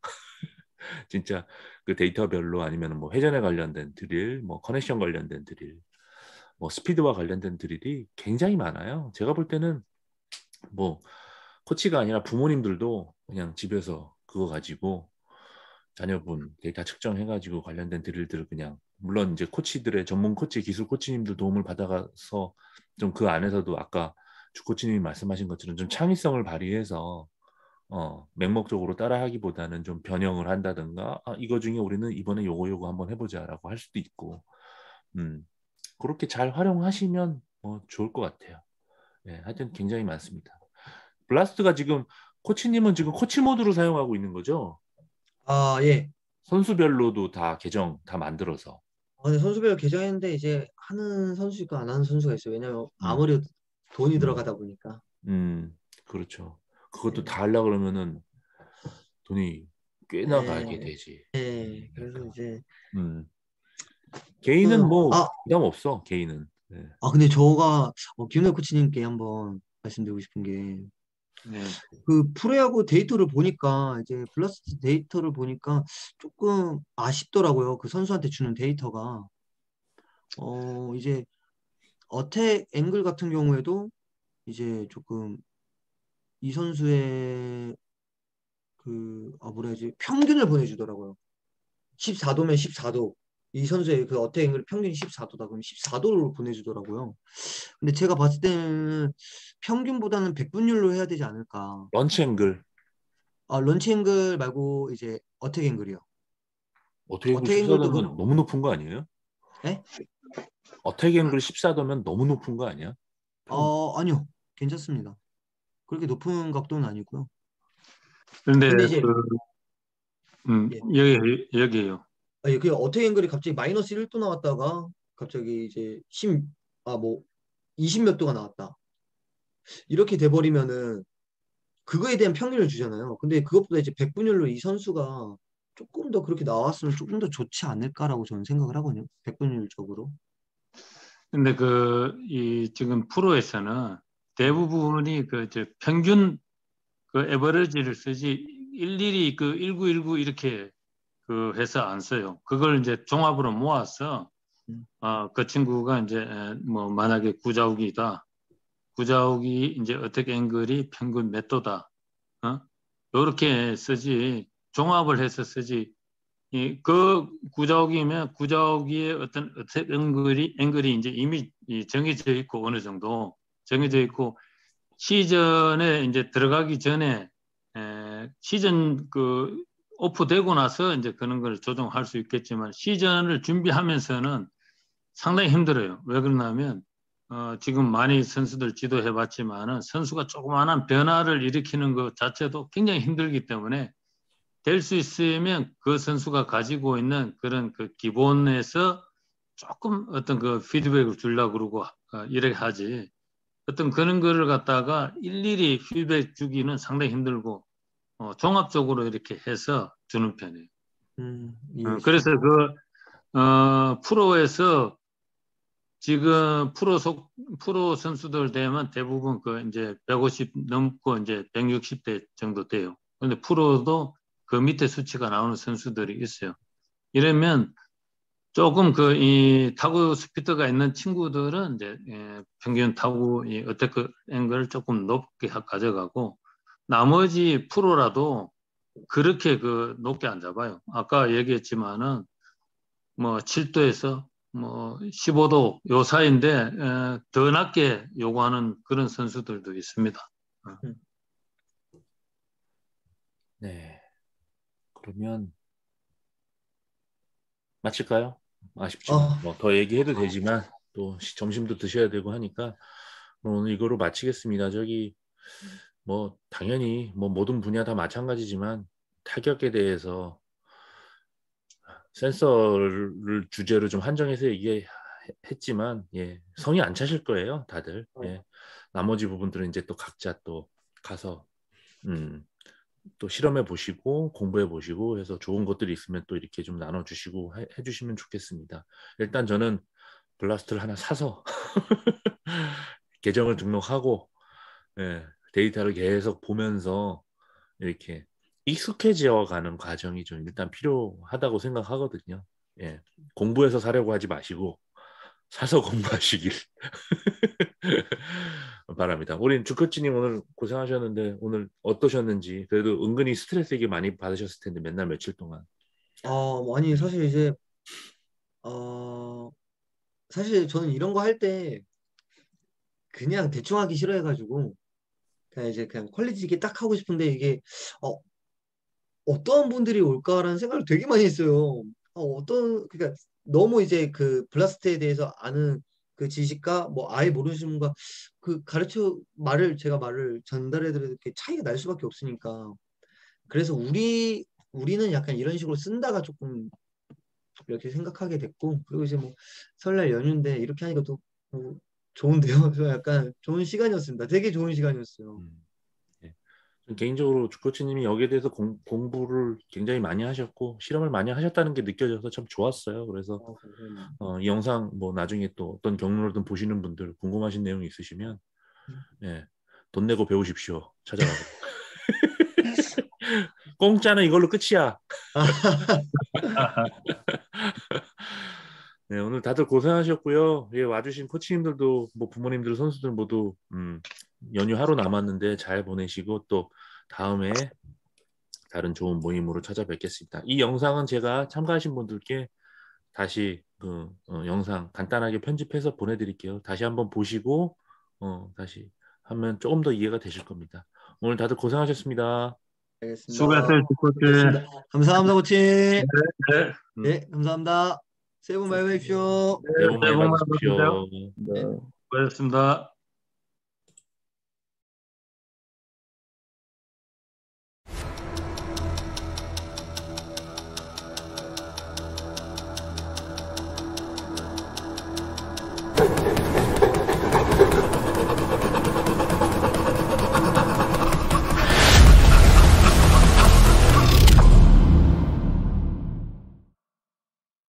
진짜 그 데이터별로 아니면 뭐 회전에 관련된 드릴, 뭐 커넥션 관련된 드릴, 뭐 스피드와 관련된 드릴이 굉장히 많아요. 제가 볼 때는 뭐 코치가 아니라 부모님들도 그냥 집에서 그거 가지고 자녀분 데이터 측정해가지고 관련된 드릴들을 그냥 물론 이제 코치들의 전문 코치, 기술 코치님들 도움을 받아가서 좀 그 안에서도 아까 주 코치님이 말씀하신 것처럼 좀 창의성을 발휘해서 맹목적으로 따라하기보다는 좀 변형을 한다든가 이거 중에 우리는 이번에 요거 한번 해보자라고 할 수도 있고 그렇게 잘 활용하시면 좋을 것 같아요. 예, 하여튼 굉장히 많습니다. 블라스트가 지금 코치님은 지금 코치 모드로 사용하고 있는 거죠? 아, 예. 선수별로도 다 계정 다 만들어서. 근데 선수별 개정했는데 이제 하는 선수 있고 안 하는 선수가 있어요. 왜냐면 음, 아무래도 돈이 음, 들어가다 보니까. 그렇죠. 그것도 예. 다 하려고 그러면은 돈이 꽤나 가게 예. 되지. 예. 그래서 이제 개인은 뭐 아, 부담 없어. 개인은. 네. 근데 저가 김은혜 코치님께 한번 말씀드리고 싶은 게 네. 그 프로야구 데이터를 보니까 이제 블라스트 데이터를 보니까 조금 아쉽더라고요. 그 선수한테 주는 데이터가 이제 어택 앵글 같은 경우에도 이제 조금 이 선수의 뭐라 해야지 평균을 보내주더라고요. 14도면 14도. 이 선수의 그 어택 앵글 평균이 14도다. 그럼 14도로 보내주더라고요. 근데 제가 봤을 때는 평균보다는 백분율로 해야 되지 않을까. 런치 앵글. 런치 앵글 말고 이제 어택 앵글이요. 어택 앵글 어택 앵글도 14도면 너무 높은 거 아니에요? 예? 어택 앵글 14도면 너무 높은 거 아니야? 아니요. 괜찮습니다. 그렇게 높은 각도는 아니고요. 그런데 근데 이제 예. 여기에요. 예, 그 어택 앵글이 갑자기 마이너스 1도 나왔다가 갑자기 이제 20 몇 도가 나왔다. 이렇게 돼버리면은 그거에 대한 평균을 주잖아요. 근데 그것보다 이제 백분율로 이 선수가 조금 더 그렇게 나왔으면 조금 더 좋지 않을까라고 저는 생각을 하거든요. 백분율적으로. 근데 이 지금 프로에서는 대부분이 이제 평균 에버리지를 쓰지 일일이 1919 이렇게 해서 안 써요. 그걸 이제 종합으로 모아서 음, 그 친구가 이제 뭐 만약에 구자욱이다. 구자욱이 이제 어택 앵글이 평균 몇 도다. 요렇게 쓰지 종합을 해서 쓰지. 그 구자욱이면 구자욱의 어떤 어택 앵글이 이제 이미 정해져 있고 어느 정도 정해져 있고 시즌에 이제 들어가기 전에 시즌 오프되고 나서 이제 그런 걸 조정할 수 있겠지만 시즌을 준비하면서는 상당히 힘들어요. 왜 그러냐면 지금 많이 선수들 지도해봤지만은 선수가 조그마한 변화를 일으키는 것 자체도 굉장히 힘들기 때문에 될 수 있으면 그 선수가 가지고 있는 그런 기본에서 조금 어떤 피드백을 주려고 그러고 이렇게 하지. 어떤 그런 거를 갖다가 일일이 피드백 주기는 상당히 힘들고 종합적으로 이렇게 해서 주는 편이에요. 이해했습니다. 그래서 프로에서 지금 프로 선수들 되면 대부분 이제 150 넘고 이제 160대 정도 돼요. 근데 프로도 그 밑에 수치가 나오는 선수들이 있어요. 이러면 조금 이 타구 스피드가 있는 친구들은 이제 평균 타구 어택 앵글을 조금 높게 가져가고 나머지 프로라도 그렇게 높게 안 잡아요. 아까 얘기했지만은 뭐 7도에서 뭐 15도 요 사이인데 더 낮게 요구하는 그런 선수들도 있습니다. 음. 네. 그러면 마칠까요? 아쉽지만 뭐 더 얘기해도 되지만 또 점심도 드셔야 되고 하니까 오늘 이거로 마치겠습니다. 뭐 당연히 뭐 모든 분야 다 마찬가지지만 타격에 대해서 센서를 주제로 좀 한정해서 얘기했지만 성이 안 차실 거예요, 다들. 나머지 부분들은 이제 또 각자 또 가서 또 실험해 보시고 공부해 보시고 해서 좋은 것들이 있으면 또 이렇게 좀 나눠주시고 해주시면 좋겠습니다. 일단 저는 블라스트를 하나 사서 계정을 등록하고 데이터를 계속 보면서 이렇게 익숙해져 가는 과정이 좀 일단 필요하다고 생각하거든요. 예. 공부해서 사려고 하지 마시고 사서 공부하시길 바랍니다. 우린 주코치님 오늘 고생하셨는데 오늘 어떠셨는지 그래도 은근히 스트레스 되게 많이 받으셨을 텐데 맨날 며칠 동안. 아니 사실 이제 사실 저는 이런 거 할 때 그냥 대충 하기 싫어해가지고 그냥 이제 그냥 퀄리티 있게 딱 하고 싶은데 이게 어떠한 분들이 올까라는 생각을 되게 많이 했어요. 그러니까 너무 이제 그 블라스트에 대해서 아는 그 지식과 뭐 아예 모르시는 분과 그 제가 말을 전달해드려도 이렇게 차이가 날 수밖에 없으니까. 그래서 우리는 약간 이런 식으로 쓴다가 조금 이렇게 생각하게 됐고, 그리고 이제 뭐 설날 연휴인데 이렇게 하니까 또 좋은데요. 저 약간 좋은 시간이었습니다. 되게 좋은 시간이었어요. 네. 개인적으로 주코치님이 여기에 대해서 공부를 굉장히 많이 하셨고 실험을 많이 하셨다는 게 느껴져서 참 좋았어요. 그래서 이 영상 뭐 나중에 또 어떤 경로로든 보시는 분들 궁금하신 내용이 있으시면 예, 돈 내고 배우십시오. 찾아가서. 공짜는 이걸로 끝이야. 네, 오늘 다들 고생하셨고요. 예, 와주신 코치님들도 뭐 부모님들, 선수들 모두 연휴 하루 남았는데 잘 보내시고 또 다음에 다른 좋은 모임으로 찾아뵙겠습니다. 이 영상은 제가 참가하신 분들께 다시 그 영상 간단하게 편집해서 보내드릴게요. 다시 한번 보시고 다시 하면 조금 더 이해가 되실 겁니다. 오늘 다들 고생하셨습니다. 알겠습니다. 수고하셨어요, 코치. 감사합니다, 코치. 네. 네, 감사합니다. 새해 복 많이 받으십시오. 새해 복 많이 받으십시오. 네. 수고하셨습니다.